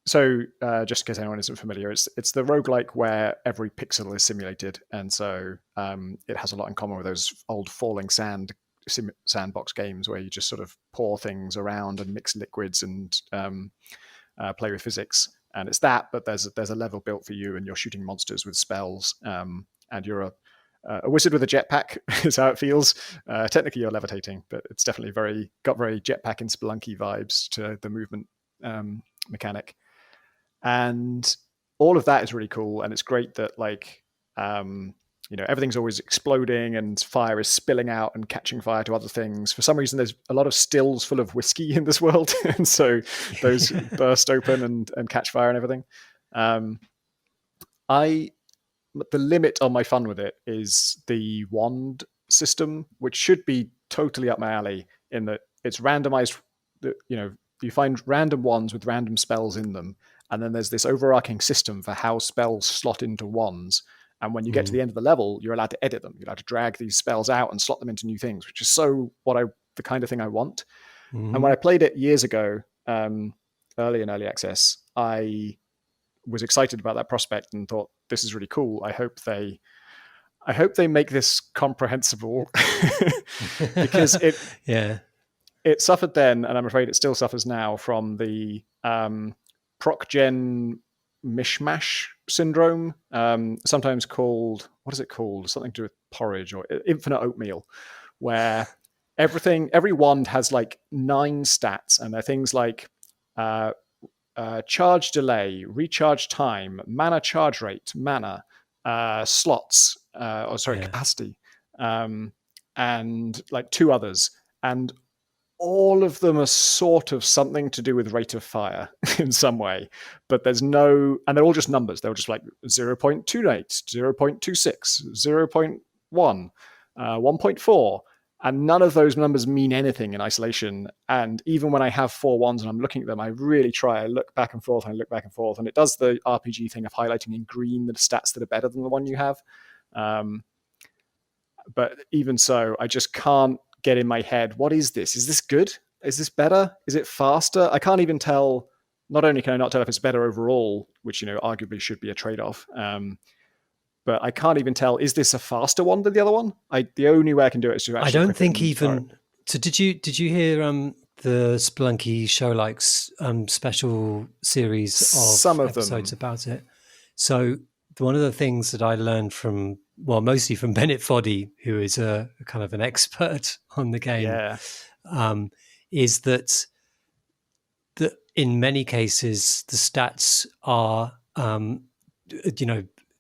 So just in case anyone isn't familiar, it's the roguelike where every pixel is simulated, and so it has a lot in common with those old falling sandbox games where you just sort of pour things around and mix liquids and play with physics. And it's that, but there's a level built for you, and you're shooting monsters with spells, and you're a wizard with a jetpack is how it feels. Technically, you're levitating, but it's definitely got very jetpack and Spelunky vibes to the movement mechanic. And all of that is really cool, and it's great that everything's always exploding and fire is spilling out and catching fire to other things. For some reason, there's a lot of stills full of whiskey in this world, and so those burst open and catch fire and everything. The limit on my fun with it is the wand system, which should be totally up my alley in that it's randomized. You find random wands with random spells in them, and then there's this overarching system for how spells slot into wands. And when you get to the end of the level, you're allowed to edit them. You're allowed to drag these spells out and slot them into new things, which is the kind of thing I want. And when I played it years ago, early in early access, I was excited about that prospect and thought, this is really cool. I hope they make this comprehensible because it suffered then, and I'm afraid it still suffers now, from the proc-gen mishmash syndrome, sometimes called, what is it called? Something to do with porridge or infinite oatmeal, where every wand has like 9 stats, and they're things like charge delay, recharge time, mana charge rate, mana, slots, capacity, and like 2 others. And all of them are sort of something to do with rate of fire in some way, but there's no, and they're all just numbers. They're just like 0.28, 0.26, 0.1, 1.4. And none of those numbers mean anything in isolation. And even when I have 4 wands and I'm looking at them, I really try. I look back and forth, and it does the RPG thing of highlighting in green the stats that are better than the one you have. But even so, I just can't get in my head, what is this? Is this good? Is this better? Is it faster? I can't even tell. Not only can I not tell if it's better overall, which arguably should be a trade-off, but I can't even tell, is this a faster one than the other one? The only way I can do it is to actually...
I don't think even... So did you hear the Spelunky show likes special series of
some of
episodes
them
about it? So one of the things that I learned from, mostly from Bennett Foddy, who is a kind of an expert on the game, is that in many cases the stats are,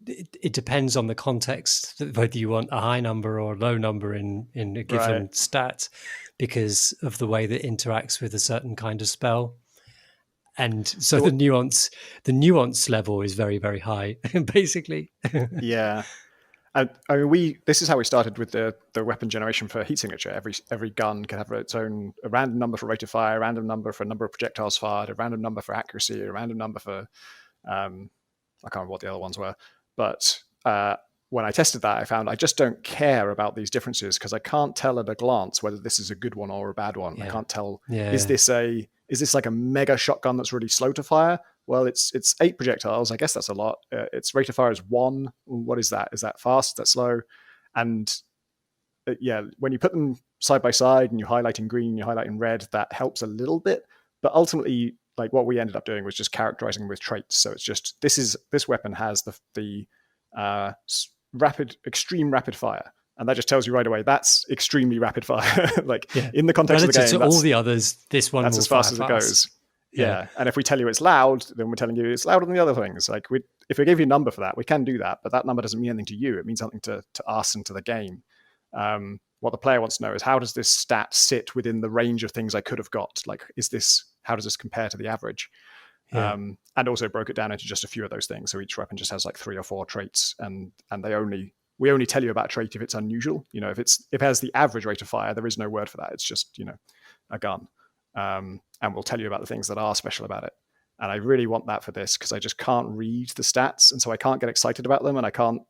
it depends on the context, whether you want a high number or a low number in a given stat, because of the way that it interacts with a certain kind of spell. And so the nuance level is very, very high, basically.
Yeah. I mean, this is how we started with the weapon generation for heat signature. Every gun can have its own a random number for rate of fire, a random number for a number of projectiles fired, a random number for accuracy, a random number for I can't remember what the other ones were. But when I tested that, I found I just don't care about these differences because I can't tell at a glance whether this is a good one or a bad one. I can't tell. Is this like a mega shotgun that's really slow to fire? Well, it's 8 projectiles. I guess that's a lot. Its rate of fire is 1. What is that? Is that fast? Is that slow? And when you put them side by side and you highlight in green, you highlight in red, that helps a little bit. But ultimately, like what we ended up doing was just characterizing them with traits. So it's just this weapon has the extreme rapid fire, and that just tells you right away that's extremely rapid fire. In the context
relative
of the game,
to all the others, this one
that's as fast as it goes. Yeah. And if we tell you it's loud, then we're telling you it's louder than the other things. Like if we gave you a number for that, we can do that, but that number doesn't mean anything to you. It means something to us and to the game. What the player wants to know is, how does this stat sit within the range of things I could have got? Like, how does this compare to the average? Yeah. And also broke it down into just a few of those things. So each weapon just has like 3 or 4 traits, and we only tell you about a trait if it's unusual. If it has the average rate of fire, there is no word for that. It's just a gun. And we'll tell you about the things that are special about it. And I really want that for this because I just can't read the stats, and so I can't get excited about them, and I can't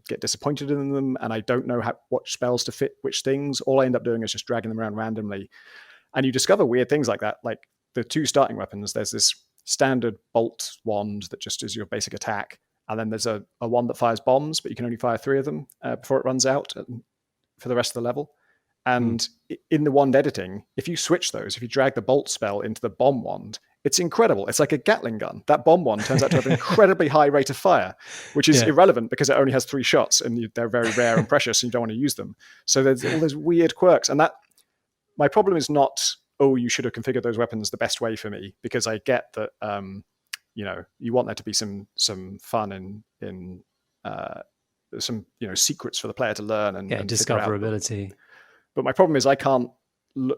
get disappointed in them, and I don't know what spells to fit which things. All I end up doing is just dragging them around randomly, and you discover weird things like that. Like the 2 starting weapons, there's this standard bolt wand that just is your basic attack. And then there's a wand that fires bombs, but you can only fire 3 of them before it runs out for the rest of the level. And in the wand editing, if you switch those, if you drag the bolt spell into the bomb wand, it's incredible. It's like a Gatling gun. That bomb wand turns out to have an incredibly high rate of fire, which is irrelevant because it only has 3 shots and they're very rare and precious and you don't want to use them. So there's all those weird quirks. And my problem is not, you should have configured those weapons the best way for me, because I get that, you want there to be some fun in some, secrets for the player to learn and
discoverability.
But my problem is I can't,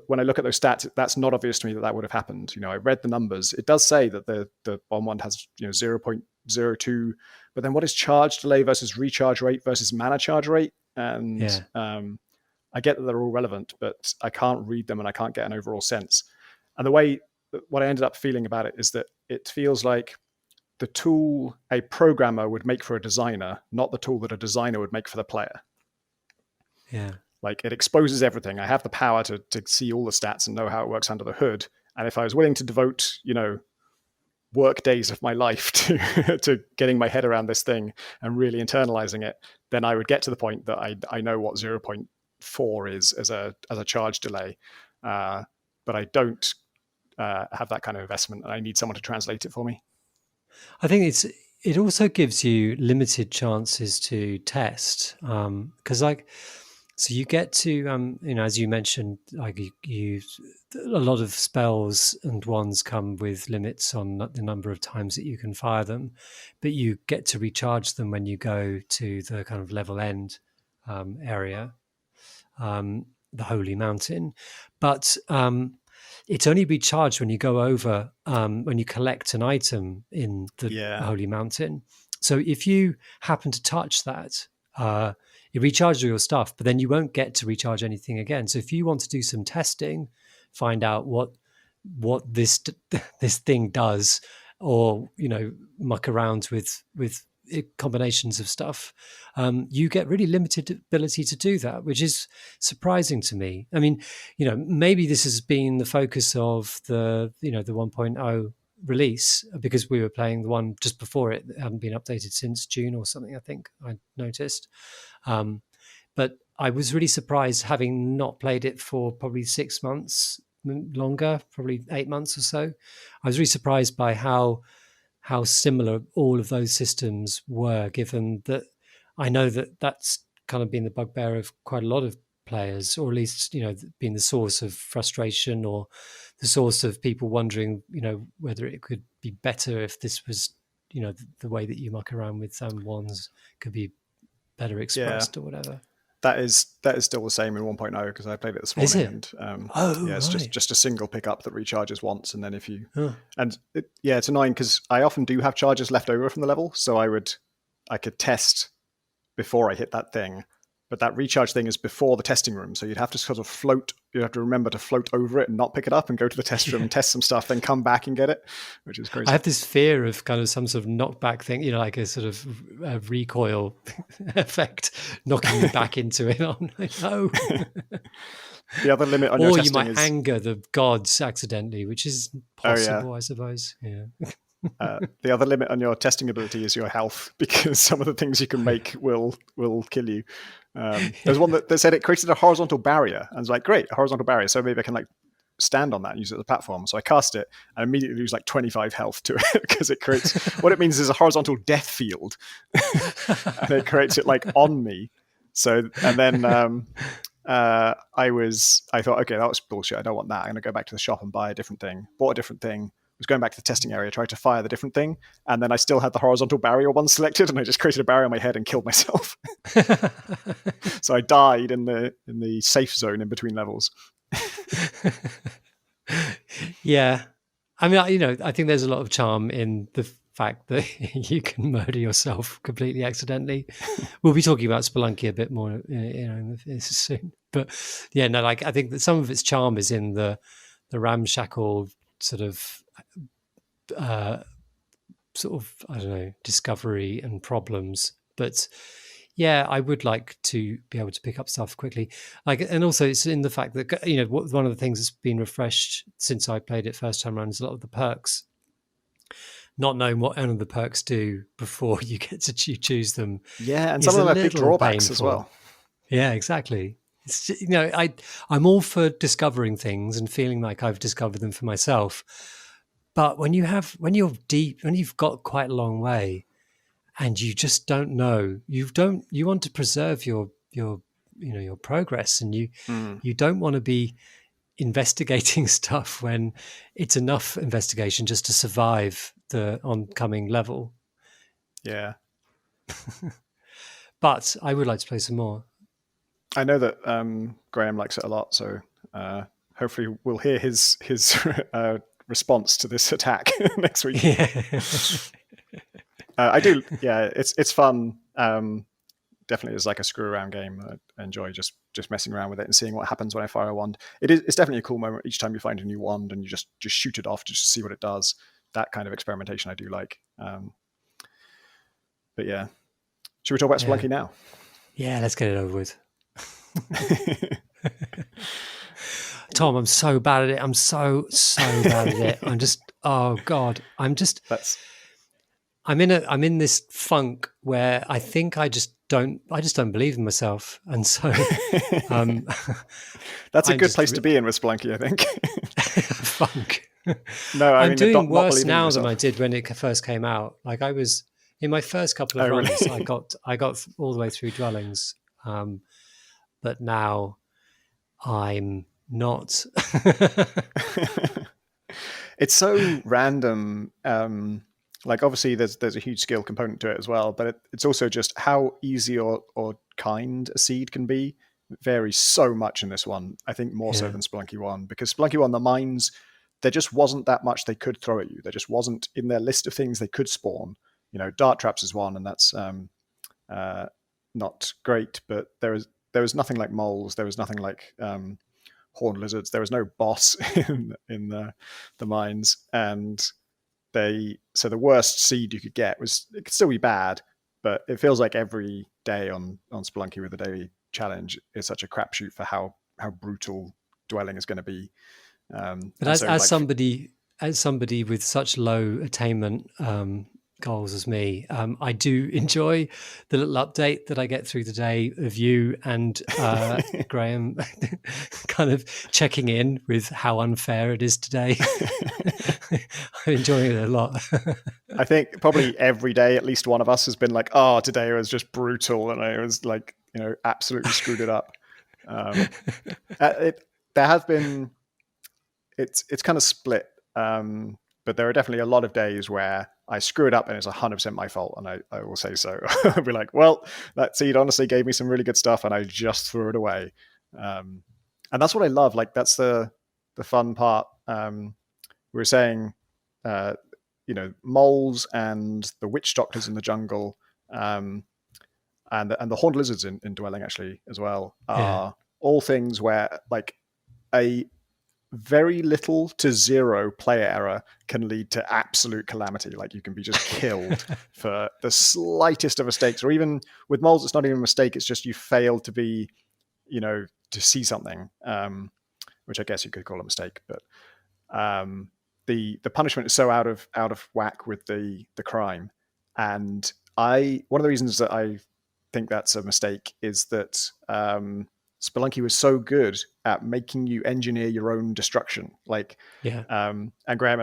when I look at those stats, that's not obvious to me that would have happened. I read the numbers. It does say that the bomb wand has 0.02, but then what is charge delay versus recharge rate versus mana charge rate? And I get that they're all relevant, but I can't read them and I can't get an overall sense. And what I ended up feeling about it is that it feels like the tool a programmer would make for a designer, not the tool that a designer would make for the player.
Yeah.
Like, it exposes everything. I have the power to see all the stats and know how it works under the hood. And if I was willing to devote, work days of my life to getting my head around this thing and really internalizing it, then I would get to the point that I know what 0.4 is as a charge delay. But I don't have that kind of investment, and I need someone to translate it for me.
I think it also gives you limited chances to test, because so you get to, as you mentioned, like you a lot of spells and wands come with limits on the number of times that you can fire them, but you get to recharge them when you go to the kind of level end area, the Holy Mountain. But it's only recharged when you go over, when you collect an item in the Holy Mountain. So if you happen to touch that, it recharges your stuff, but then you won't get to recharge anything again. So if you want to do some testing, find out what this thing does, or muck around with combinations of stuff, you get really limited ability to do that, which is surprising to me. I mean, maybe this has been the focus of the 1.0 release, because we were playing the one just before it. It hadn't been updated since June or something, I think I noticed. But I was really surprised, having not played it for probably 6 months longer, probably 8 months or so. I was really surprised by how similar all of those systems were, given that I know that that's kind of been the bugbear of quite a lot of players, or at least, been the source of frustration, or the source of people wondering, whether it could be better if this was, the way that you muck around with wands could be better expressed or whatever.
That is still the same in 1.0, because I played it this morning.
Is it?
And
it's
right. just a single pickup that recharges once, and then if you it's annoying because I often do have charges left over from the level, so I could test before I hit that thing, but that recharge thing is before the testing room, so you'd have to sort of float. You have to remember to float over it and not pick it up, and go to the test room and test some stuff, then come back and get it, which is crazy.
I have this fear of kind of some sort of knockback thing, like a sort of recoil effect, knocking you back into it. Oh no!
The other limit on your testing
or you might anger the gods accidentally, which is possible, I suppose. Yeah.
The other limit on your testing ability is your health, because some of the things you can make will kill you. There's one that said it created a horizontal barrier. I was like, great, a horizontal barrier. So maybe I can stand on that and use it as a platform. So I cast it and immediately lose 25 health to it, because it creates what it means is a horizontal death field. And it creates it on me. So, and then I thought, okay, that was bullshit. I don't want that. I'm going to go back to the shop and buy a different thing. Bought a different thing. Was going back to the testing area, tried to fire the different thing, and then I still had the horizontal barrier one selected, and I just created a barrier on my head and killed myself. So I died in the safe zone in between levels.
Yeah, I mean, I think there's a lot of charm in the fact that you can murder yourself completely accidentally. We'll be talking about Spelunky a bit more, soon. But I think that some of its charm is in the ramshackle sort of I don't know, discovery and problems. But I would like to be able to pick up stuff quickly. And also it's in the fact that one of the things that's been refreshed since I played it first time around is a lot of the perks not knowing what any of the perks do before you get to choose them.
Yeah, and some of them have big drawbacks as well.
Yeah, exactly. It's, I'm all for discovering things and feeling like I've discovered them for myself. But when you're deep, when you've got quite a long way, and you just don't know, you want to preserve your progress, and you don't want to be investigating stuff when it's enough investigation just to survive the oncoming level.
Yeah.
But I would like to play some more.
I know that Graham likes it a lot, so hopefully we'll hear his response to this attack next week.
Yeah.
I do. Yeah, it's fun. Definitely is like a screw around game. I enjoy just messing around with it and seeing what happens when I fire a wand. It's definitely a cool moment each time you find a new wand and you just shoot it off just to see what it does. That kind of experimentation I do like. But yeah, should we talk about Spelunky now?
Yeah, let's get it over with. Tom, I'm so bad at it. I'm so bad at it. I'm just, oh God, I'm in this funk where I think I just don't believe in myself. And so
that's a good place to be in with Spelunky, I think.
Funk.
No,
I'm doing worse now than I did when it first came out. Like I was in my first couple of runs, really? I got all the way through dwellings. But now I'm not.
It's so random. Like obviously there's a huge skill component to it as well, but it's also just how easy or kind a seed can be. It varies so much in this one. I think more so than Spelunky 1, because Spelunky 1, the mines, there just wasn't that much they could throw at you. There just wasn't in their list of things they could spawn. Dart traps is one, and that's not great, but there was nothing like moles. There was nothing like horned lizards. There was no boss in the mines, and so the worst seed you could get it could still be bad, but it feels like every day on Spelunky with the daily challenge is such a crapshoot for how brutal dwelling is going to be.
But as somebody with such low attainment goals as me, I do enjoy the little update that I get through the day of you and Graham kind of checking in with how unfair it is today. I'm enjoying it a lot.
I think probably every day at least one of us has been like, oh, today was just brutal, and I was like, absolutely screwed it up. There have been, it's kind of split, but there are definitely a lot of days where I screw it up and it's 100% my fault, and I will say so. I'll be like, well, that seed honestly gave me some really good stuff and I just threw it away. And that's what I love. Like that's the fun part. We were saying, moles and the witch doctors in the jungle, and the horned lizards in dwelling actually as well are all things where like a very little to zero player error can lead to absolute calamity. Like you can be just killed for the slightest of mistakes, or even with moles, it's not even a mistake. It's just you failed to be, to see something, which I guess you could call a mistake. But the punishment is so out of whack with the crime. And one of the reasons that I think that's a mistake is that Spelunky was so good at making you engineer your own destruction. And Graham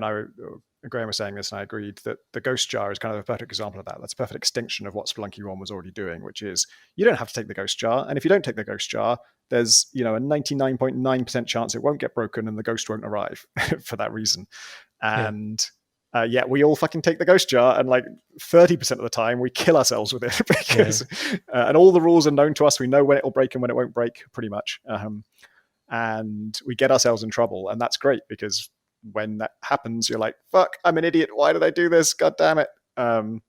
was saying this, and I agreed that the ghost jar is kind of a perfect example of that. That's a perfect extension of what Spelunky 1 was already doing, which is you don't have to take the ghost jar. And if you don't take the ghost jar, there's, a 99.9% chance it won't get broken and the ghost won't arrive for that reason. And yet we all fucking take the ghost jar, and like 30% of the time we kill ourselves with it because, and all the rules are known to us. We know when it will break and when it won't break pretty much. And we get ourselves in trouble, and that's great because when that happens, you're like, fuck, I'm an idiot. Why did I do this? God damn it. And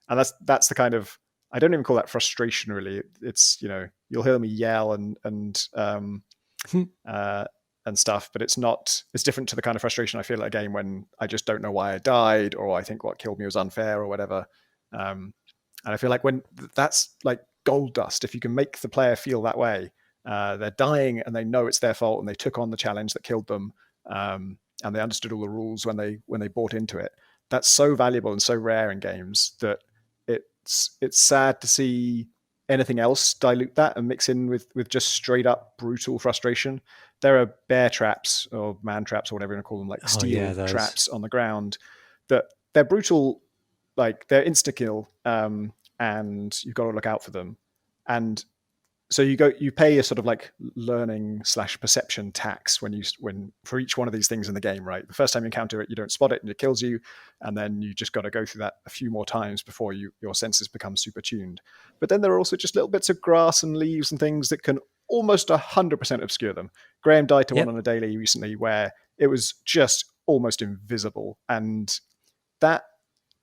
that's the kind of, I don't even call that frustration really. It's, you'll hear me yell and stuff, but it's different to the kind of frustration I feel at a game when I just don't know why I died, or I think what killed me was unfair or whatever. And I feel like when that's like gold dust, if you can make the player feel that way, they're dying and they know it's their fault and they took on the challenge that killed them. And they understood all the rules when they bought into it. that's so valuable and so rare in games that it's sad to see anything else dilute that and mix in with just straight up brutal frustration. There are bear traps or man traps or whatever you want to call them, like steel traps on the ground that they're brutal, like they're insta kill, and you've got to look out for them. And so you pay a sort of like learning / perception tax when for each one of these things in the game, right? The first time you encounter it, you don't spot it and it kills you, and then you just got to go through that a few more times before your senses become super tuned. But then there are also just little bits of grass and leaves and things that can almost 100% obscure them. Graham died to one on a daily recently where it was just almost invisible, and that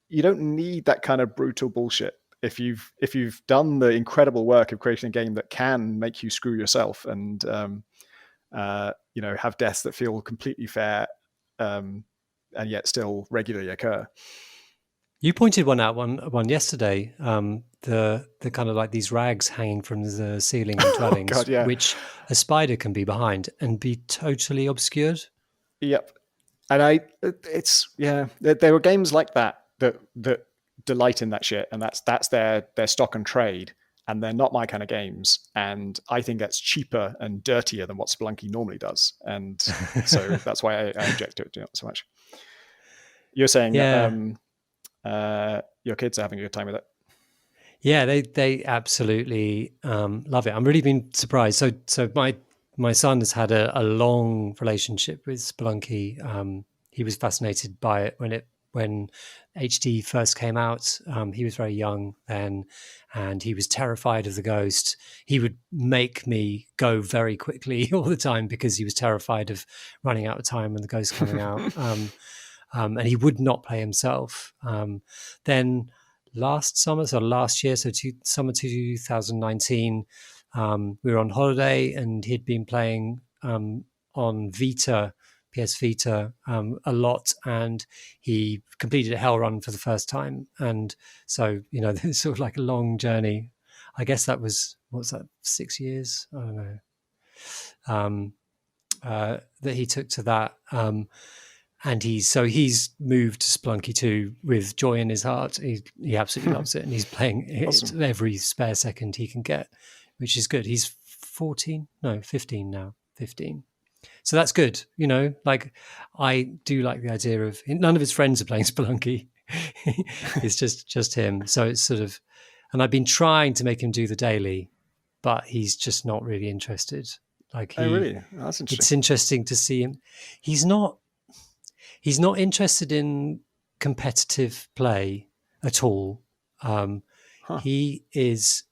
you don't need that kind of brutal bullshit. If you've done the incredible work of creating a game that can make you screw yourself and have deaths that feel completely fair, and yet still regularly occur.
You pointed one out one yesterday. The kind of like these rags hanging from the ceiling in dwellings,
God, yeah.
which a spider can be behind and be totally obscured.
Yep, and there were games like that delight in that shit, and that's their stock and trade, and they're not my kind of games, and I think that's cheaper and dirtier than what Spelunky normally does, and so that's why I object to it so much. You're saying your kids are having a good time with it?
Yeah, they absolutely love it. I'm really been surprised. So my son has had a long relationship with Spelunky. He was fascinated by it when HD first came out. He was very young then, and he was terrified of the ghost. He would make me go very quickly all the time because he was terrified of running out of time and the ghost coming out. And he would not play himself. Then last summer, so last year, summer 2019, we were on holiday and he'd been playing on Vita, PS Vita, a lot, and he completed a hell run for the first time. And so, there's sort of like a long journey. I guess that was, 6 years? I don't know. That he took to that. And he's moved to Spelunky 2 with joy in his heart. He absolutely loves it, and he's playing it every spare second he can get, which is good. He's 15 now. 15. So that's good, like I do like the idea of none of his friends are playing Spelunky. It's just him. So it's sort of, and I've been trying to make him do the daily, but he's just not really interested. Like
really? Oh, that's interesting.
It's interesting to see him. He's not interested in competitive play at all. He is,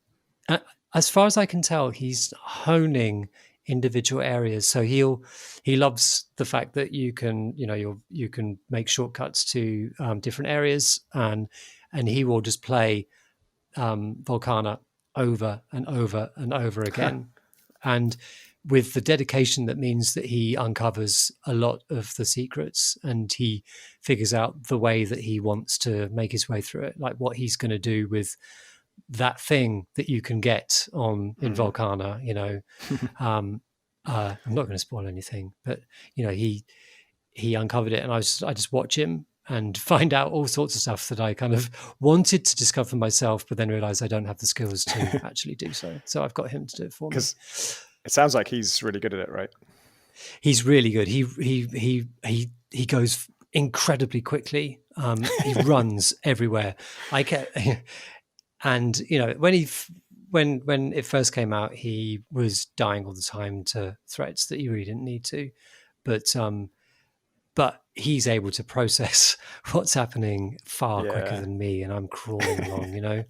as far as I can tell, he's honing individual areas. So he loves the fact that you can make shortcuts to different areas, and he will just play Volcana over and over and over again. And with the dedication that means that he uncovers a lot of the secrets and he figures out the way that he wants to make his way through it, like what he's going to do with that thing that you can get in Volcana, I'm not going to spoil anything, but he uncovered it, and I just watch him and find out all sorts of stuff that I kind of wanted to discover myself, but then realize I don't have the skills to actually do so. So I've got him to do it for me.
It sounds like he's really good at it, right?
He's really good. He goes incredibly quickly. He runs everywhere. And when it first came out, he was dying all the time to threats that he really didn't need to, but he's able to process what's happening far quicker than me, and I'm crawling along.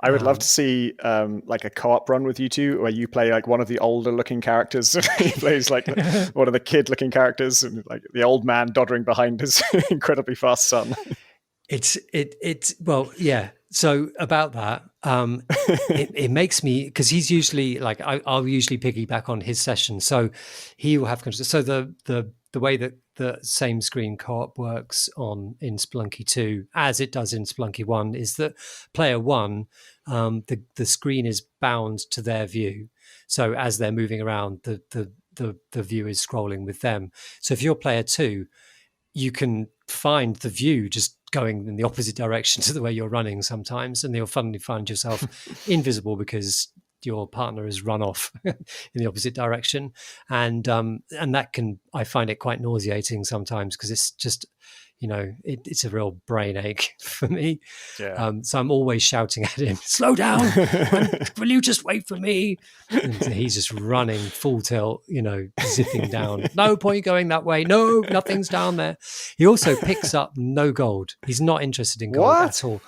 I would love to see like a co-op run with you two, where you play like one of the older looking characters. He plays like one of the kid looking characters, and like the old man doddering behind his incredibly fast son.
Well, yeah. So about that, it makes me, because he's usually like, I'll usually piggyback on his session. So he will have control. So the way that the same screen co-op works in Spelunky 2, as it does in Spelunky 1, is that player 1, the screen is bound to their view. So as they're moving around, the view is scrolling with them. So if you're player 2, you can find the view just going in the opposite direction to the way you're running sometimes, and you'll suddenly find yourself invisible because your partner has run off in the opposite direction, and that I find it quite nauseating sometimes, because it's just, it's a real brain ache for me. So I'm always shouting at him, slow down, will you just wait for me? And he's just running full tilt, zipping down. No point going that way. No, nothing's down there. He also picks up no gold. He's not interested in gold at all.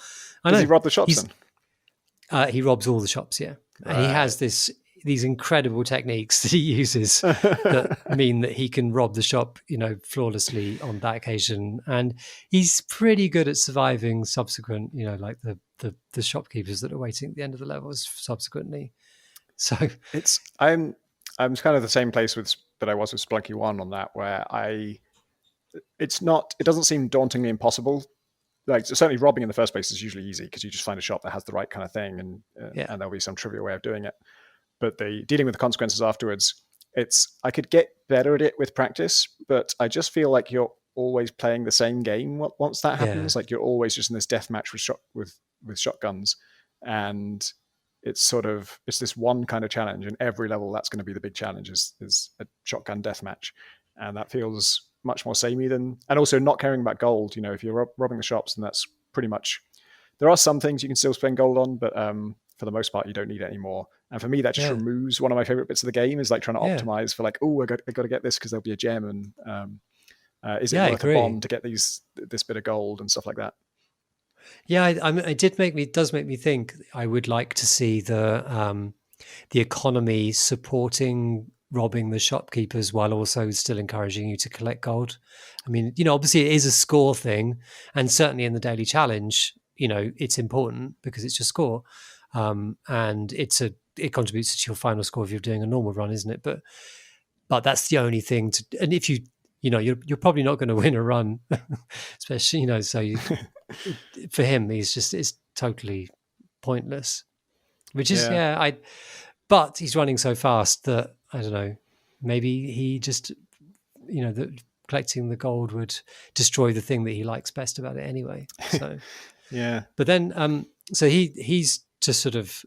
Does he rob the shops then?
He robs all the shops, yeah. Right. And he has these incredible techniques that he uses that mean that he can rob the shop, flawlessly on that occasion. And he's pretty good at surviving subsequent, like the shopkeepers that are waiting at the end of the levels subsequently. So
I'm kind of the same place that I was with Spelunky 1 on that, where it doesn't seem dauntingly impossible. Like, certainly robbing in the first place is usually easy because you just find a shop that has the right kind of thing, and there'll be some trivial way of doing it. But dealing with the consequences afterwards, I could get better at it with practice, but I just feel like you're always playing the same game once that happens. Like, you're always just in this death match with shotguns, and it's this one kind of challenge, and every level that's going to be the big challenge is a shotgun death match, and that feels much more samey and also not caring about gold. If you're robbing the shops, then that's pretty much, there are some things you can still spend gold on, but for the most part you don't need it anymore. And for me, that just removes one of my favorite bits of the game, is like trying to optimize for like, I got to get this because there'll be a gem, and is it worth a bomb to get this bit of gold and stuff like that.
It does make me think I would like to see the economy supporting robbing the shopkeepers while also still encouraging you to collect gold. I mean, obviously it is a score thing, and certainly in the daily challenge, it's important because it's your score, and it contributes to your final score if you're doing a normal run, isn't it? But that's the only thing and if you're probably not going to win a run, especially, for him, it's totally pointless, which is, but he's running so fast that, I don't know, maybe he just, that collecting the gold would destroy the thing that he likes best about it anyway. So, But then, so he's just sort of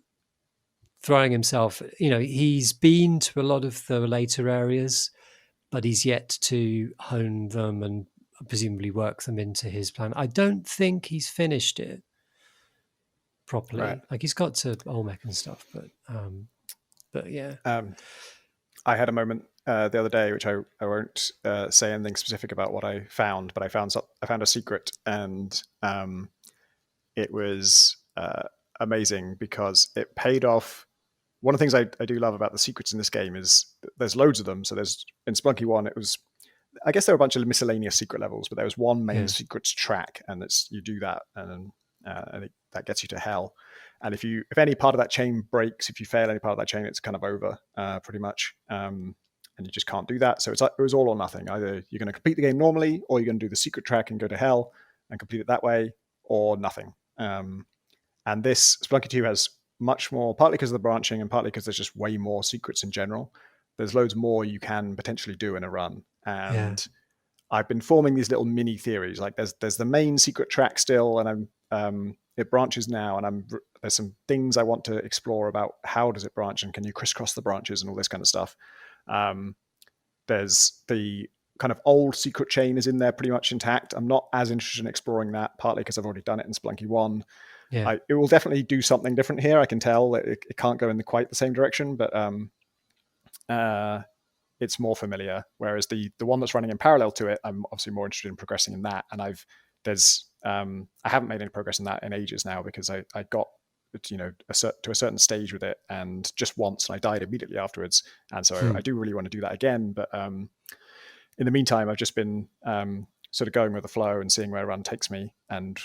throwing himself, he's been to a lot of the later areas, but he's yet to hone them and presumably work them into his plan. I don't think he's finished it properly. Right. Like, he's got to Olmec and stuff, but yeah.
I had a moment the other day, which I won't say anything specific about what I found, but I found a secret, and it was amazing because it paid off. One of the things I do love about the secrets in this game is there's loads of them. So there's, in Spelunky 1, I guess there were a bunch of miscellaneous secret levels, but there was one main secrets track, and you do that, and that gets you to hell. And if any part of that chain breaks, if you fail any part of that chain, it's kind of over, pretty much. And you just can't do that. So it was all or nothing. Either you're going to complete the game normally, or you're going to do the secret track and go to hell and complete it that way, or nothing. And this Spelunky 2 has much more, partly because of the branching and partly because there's just way more secrets in general. There's loads more you can potentially do in a run. And I've been forming these little mini theories. Like, there's the main secret track still, and it branches now, and there's some things I want to explore about how does it branch, and can you crisscross the branches and all this kind of stuff. There's the kind of old secret chain is in there pretty much intact. I'm not as interested in exploring that, partly because I've already done it in Spelunky 1. It will definitely do something different here. I can tell that it can't go in quite the same direction, but it's more familiar. Whereas the one that's running in parallel to it, I'm obviously more interested in progressing in that. And I haven't made any progress in that in ages now, because I got to a certain stage with it, and just once, and I died immediately afterwards. And so I do really want to do that again. But in the meantime, I've just been sort of going with the flow and seeing where a run takes me. And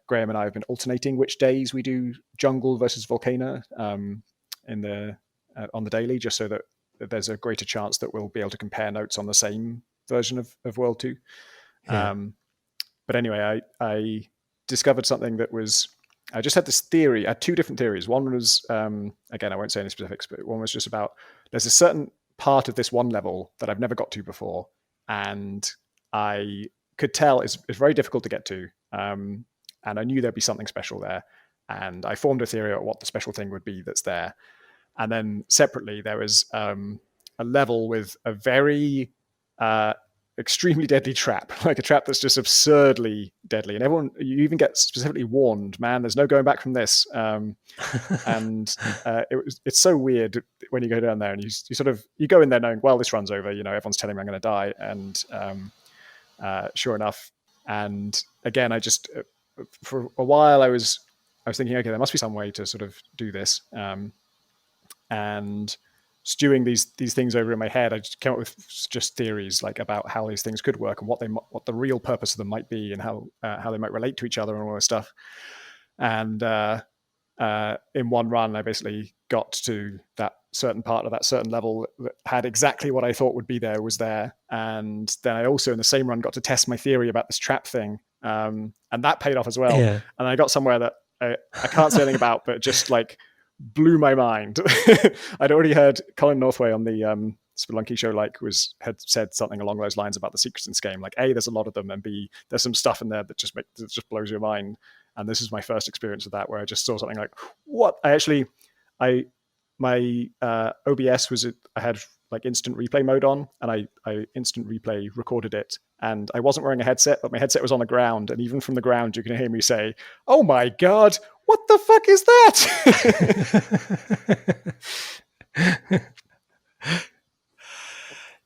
Graham and I have been alternating which days we do jungle versus volcano on the daily, just so that there's a greater chance that we'll be able to compare notes on the same version of World 2. But anyway, I discovered something that was, I just had this theory. I had two different theories. One was, again, I won't say any specifics, but one was just about, there's a certain part of this one level that I've never got to before, and I could tell it's very difficult to get to. and I knew there'd be something special there. And I formed a theory of what the special thing would be that's there. And then separately, there was a level with a very extremely deadly trap, like a trap that's just absurdly deadly. And you even get specifically warned, man, there's no going back from this. It's so weird when you go down there and you go in there knowing, well, this run's over, everyone's telling me I'm going to die. And sure enough. And again, I just, for a while I was thinking, okay, there must be some way to sort of do this. And stewing these things over in my head, I just came up with just theories like about how these things could work and what the real purpose of them might be and how they might relate to each other and all this stuff. And in one run, I basically got to that certain part of that certain level that had exactly what I thought would be there was there. And then I also in the same run got to test my theory about this trap thing. And that paid off as well. Yeah. And I got somewhere that I can't say anything about, but just like blew my mind. I'd already heard Colin Northway on the Spelunky show had said something along those lines about the secrets in this game. Like, A, there's a lot of them, and B, there's some stuff in there that just blows your mind. And this is my first experience of that, where I just saw something like, what? My OBS I had like instant replay mode on, and I instant replay recorded it. And I wasn't wearing a headset, but my headset was on the ground. And even from the ground, you can hear me say, "Oh my God, what the fuck is that?"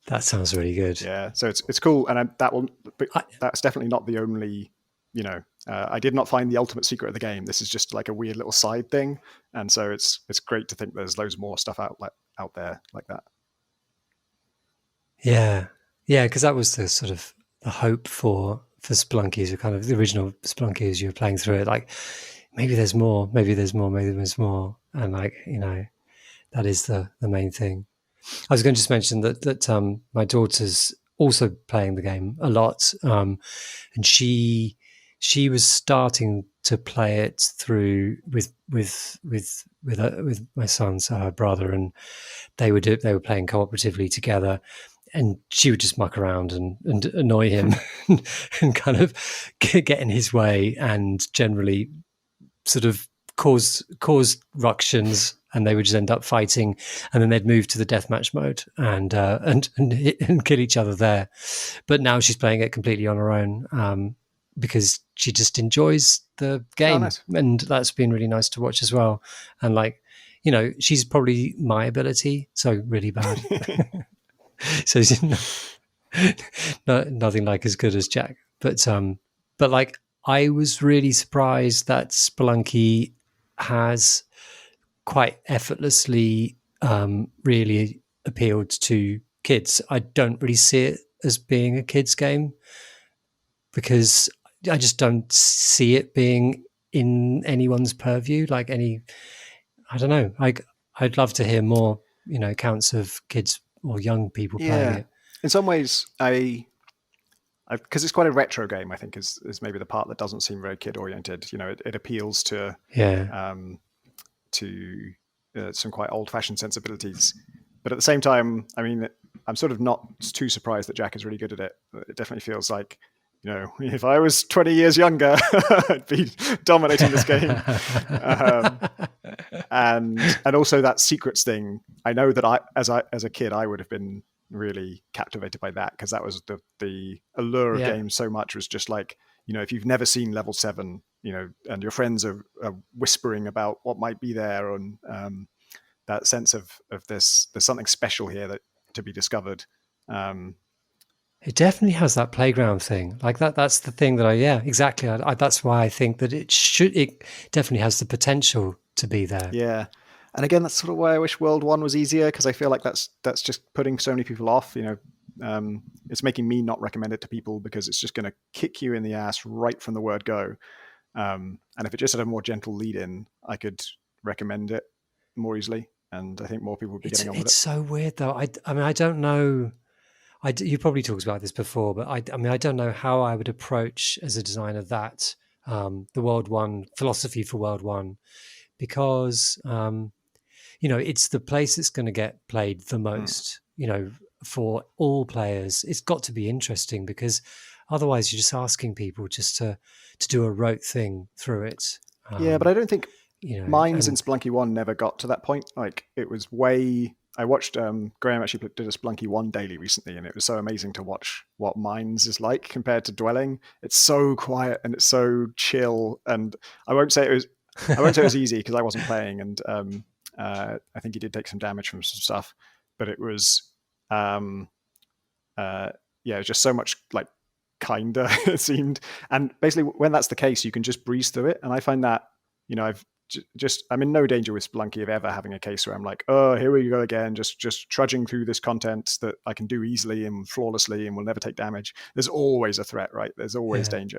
That sounds really good.
Yeah, so it's cool. And that's definitely not the only, I did not find the ultimate secret of the game. This is just like a weird little side thing. And so it's great to think there's loads more stuff out there like that.
Yeah, because that was the sort of the hope for Spelunky, kind of the original Spelunky as you were playing through it. Like, maybe there's more, and like that is the main thing. I was going to just mention that my daughter's also playing the game a lot, and she was starting to play it through with my son, so her brother, and they were playing cooperatively together. And she would just muck around and annoy him and kind of get in his way and generally sort of cause ructions, and they would just end up fighting, and then they'd move to the deathmatch mode and kill each other there. But now she's playing it completely on her own because she just enjoys the game. Oh, nice. And that's been really nice to watch as well. And like, she's probably my ability, so really bad. So nothing like as good as Jack, but like I was really surprised that Spelunky has quite effortlessly really appealed to kids. I don't really see it as being a kids game because I just don't see it being in anyone's purview. Like I don't know. I'd love to hear more, accounts of kids or young people playing it.
In some ways, because it's quite a retro game, I think is maybe the part that doesn't seem very kid oriented. It appeals to some quite old fashioned sensibilities, but at the same time, I mean, I'm sort of not too surprised that Jack is really good at it. It definitely feels like, if I was 20 years younger, I'd be dominating this game. And also that secrets thing. I know that as a kid, I would have been really captivated by that, because that was the allure of games so much, was just like, if you've never seen level 7, and your friends are whispering about what might be there, and that sense of there's something special here that to be discovered.
It definitely has that playground thing, like that. That's the thing that exactly. That's why I think that it definitely has the potential to be there.
Yeah. And again, that's sort of why I wish World 1 was easier, because I feel like that's just putting so many people off. It's making me not recommend it to people because it's just going to kick you in the ass right from the word go. And if it just had a more gentle lead in, I could recommend it more easily. And I think more people would be getting on with it.
It's so weird though. I mean, I don't know. You probably talked about this before, but I mean, I don't know how I would approach as a designer that the World 1 philosophy for World 1, because it's the place that's going to get played the most. For all players, it's got to be interesting, because otherwise you're just asking people just to do a rote thing through it.
Yeah, but I don't think mines in Spelunky 1 never got to that point. Like, it was way... I watched Graham actually did a Spelunky 1 daily recently, and it was so amazing to watch what mines is like compared to dwelling. It's so quiet and it's so chill, and I won't say it was easy because I wasn't playing, and I think he did take some damage from some stuff, but it was it was just so much like kinder it seemed. And basically when that's the case, you can just breeze through it, and I find that I'm in no danger with Spelunky of ever having a case where I'm like, oh, here we go again, just trudging through this content that I can do easily and flawlessly and will never take damage. There's always a threat, right? There's always danger.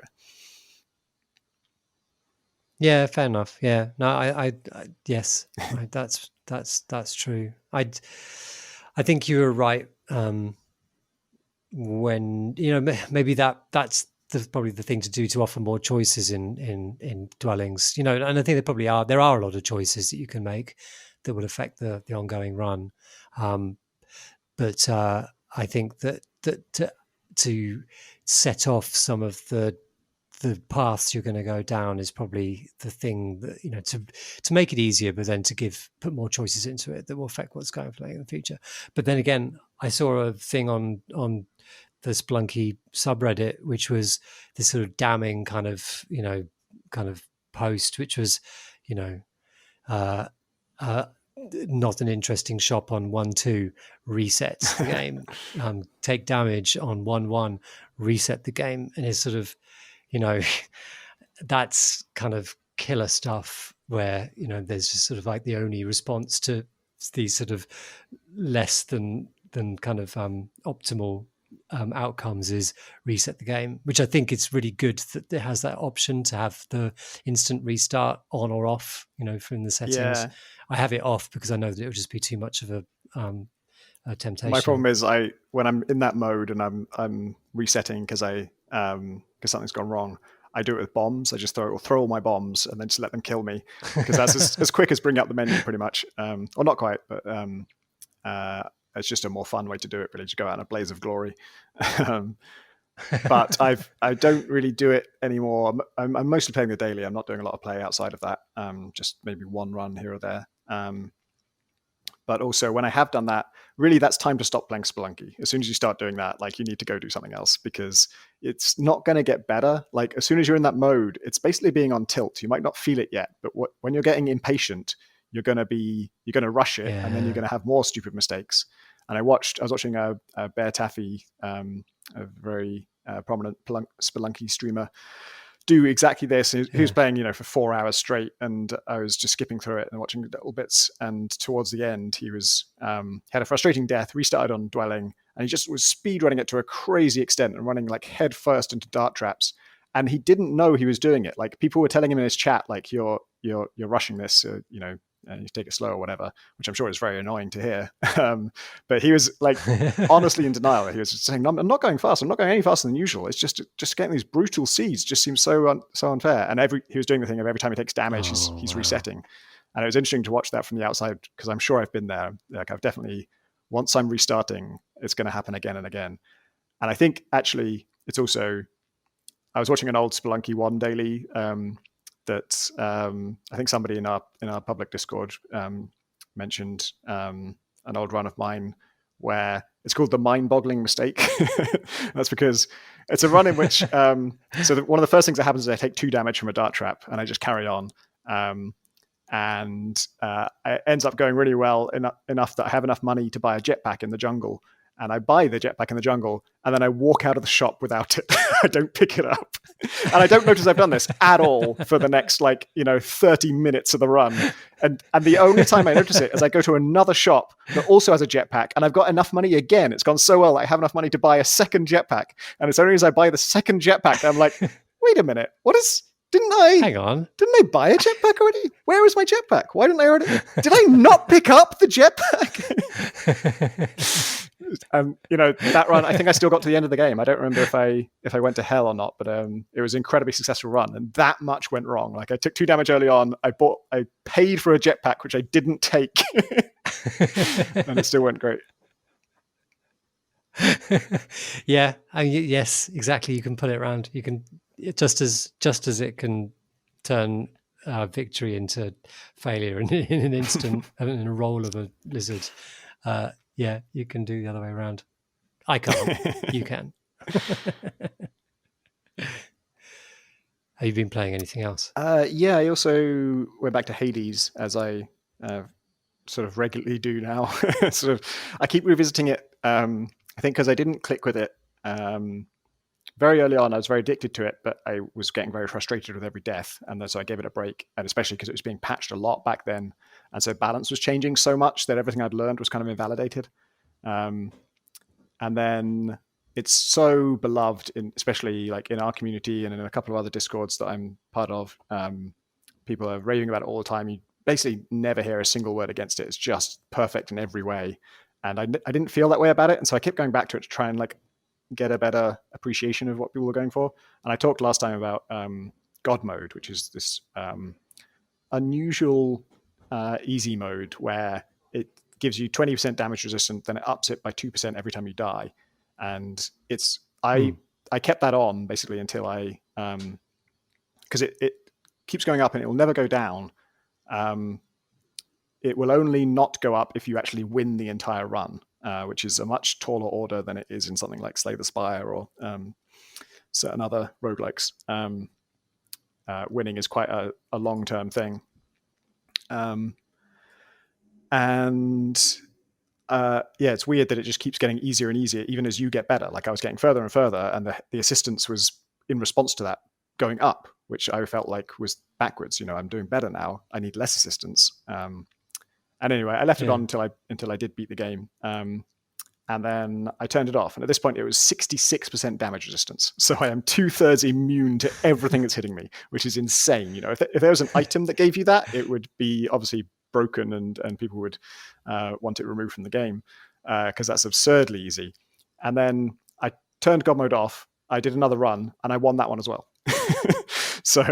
Yeah, fair enough. Yeah, no, I yes, that's true. I think you were right. When maybe that's probably the thing to do, to offer more choices in dwellings, and I think there are a lot of choices that you can make that will affect the ongoing run, but I think that to set off some of the paths you're going to go down is probably the thing that to make it easier, but then to put more choices into it that will affect what's going to play in the future. But then again, I saw a thing on the Spelunky subreddit, which was this sort of damning kind of post, which was not an interesting shop on 1-2, reset the game, take damage on 1-1, reset the game, and it's sort of that's kind of killer stuff where there's just sort of like the only response to these sort of less than kind of optimal outcomes is reset the game, which I think it's really good that it has that option to have the instant restart on or off, from the settings. Yeah. I have it off because I know that it would just be too much of a temptation.
My problem is when I'm in that mode and I'm resetting because something's gone wrong, I do it with bombs. I just throw all my bombs and then just let them kill me, because that's as quick as bringing up the menu pretty much. Or not quite, but it's just a more fun way to do it, really, to go out in a blaze of glory. But I don't really do it anymore. I'm mostly playing the daily. I'm not doing a lot of play outside of that. Just maybe one run here or there. But also when I have done that, really that's time to stop playing Spelunky. As soon as you start doing that, like, you need to go do something else, because it's not going to get better. Like, as soon as you're in that mode, it's basically being on tilt. You might not feel it yet, but when you're getting impatient, you're going to rush it, and then you're going to have more stupid mistakes. And I was watching a Bear Taffy, a very prominent Spelunky streamer, do exactly this. He was playing, for 4 hours straight, and I was just skipping through it and watching little bits. And towards the end, he was had a frustrating death, restarted on dwelling, and he just was speed running it to a crazy extent and running like head first into dart traps. And he didn't know he was doing it. Like, people were telling him in his chat, like, you're rushing this, you take it slow or whatever, which I'm sure is very annoying to hear. But he was like honestly in denial. He was just saying, I'm not going fast. I'm not going any faster than usual. It's just getting these brutal seeds just seems so unfair. And he was doing the thing of every time he takes damage, he's resetting. And it was interesting to watch that from the outside, because I'm sure I've been there. Like, I've definitely, once I'm restarting, it's going to happen again and again. And I think actually it's also, I was watching an old Spelunky 1 daily, that I think somebody in our public Discord mentioned an old run of mine where it's called the mind-boggling mistake. That's because it's a run in which one of the first things that happens is I take 2 damage from a dart trap and I just carry on, and it ends up going really well enough that I have enough money to buy a jetpack in the jungle. And I buy the jetpack in the jungle, and then I walk out of the shop without it. I don't pick it up. And I don't notice I've done this at all for the next 30 minutes of the run. And the only time I notice it is I go to another shop that also has a jetpack, and I've got enough money again. It's gone so well, I have enough money to buy a second jetpack. And it's only as I buy the second jetpack that I'm like, wait a minute,
hang on.
Didn't I buy a jetpack already? Where is my jetpack? Why didn't I already? Did I not pick up the jetpack? That run, I think I still got to the end of the game. I don't remember if I went to hell or not, but it was an incredibly successful run, and that much went wrong. Like, I took 2 damage early on. I paid for a jetpack, which I didn't take, and it still went great.
Yeah, yes, exactly. You can pull it around. You can just as it can turn victory into failure in an instant, in a roll of a lizard. Yeah, you can do the other way around. I can't. You can. Have you been playing anything else?
Yeah, I also went back to Hades, as I sort of regularly do now. I keep revisiting it. I think because I didn't click with it very early on. I was very addicted to it, but I was getting very frustrated with every death, and so I gave it a break. And especially because it was being patched a lot back then, and so balance was changing so much that everything I'd learned was kind of invalidated. And then it's so beloved, especially like in our community and in a couple of other Discords that I'm part of. People are raving about it all the time. You basically never hear a single word against it. It's just perfect in every way. And I didn't feel that way about it. And so I kept going back to it to try and like get a better appreciation of what people were going for. And I talked last time about God mode, which is this unusual easy mode where it gives you 20% damage resistance, then it ups it by 2% every time you die. And I kept that on basically until because it keeps going up and it will never go down. It will only not go up if you actually win the entire run, which is a much taller order than it is in something like Slay the Spire or certain other roguelikes. Winning is quite a long-term thing. It's weird that it just keeps getting easier and easier, even as you get better. Like I was getting further and further, and the assistance was in response to that going up, which I felt like was backwards. I'm doing better now. I need less assistance. And anyway, I left it on until I did beat the game. And then I turned it off. And at this point, it was 66% damage resistance. So I am 2/3 immune to everything that's hitting me, which is insane. If there was an item that gave you that, it would be obviously broken and people would want it removed from the game because that's absurdly easy. And then I turned God mode off. I did another run and I won that one as well. So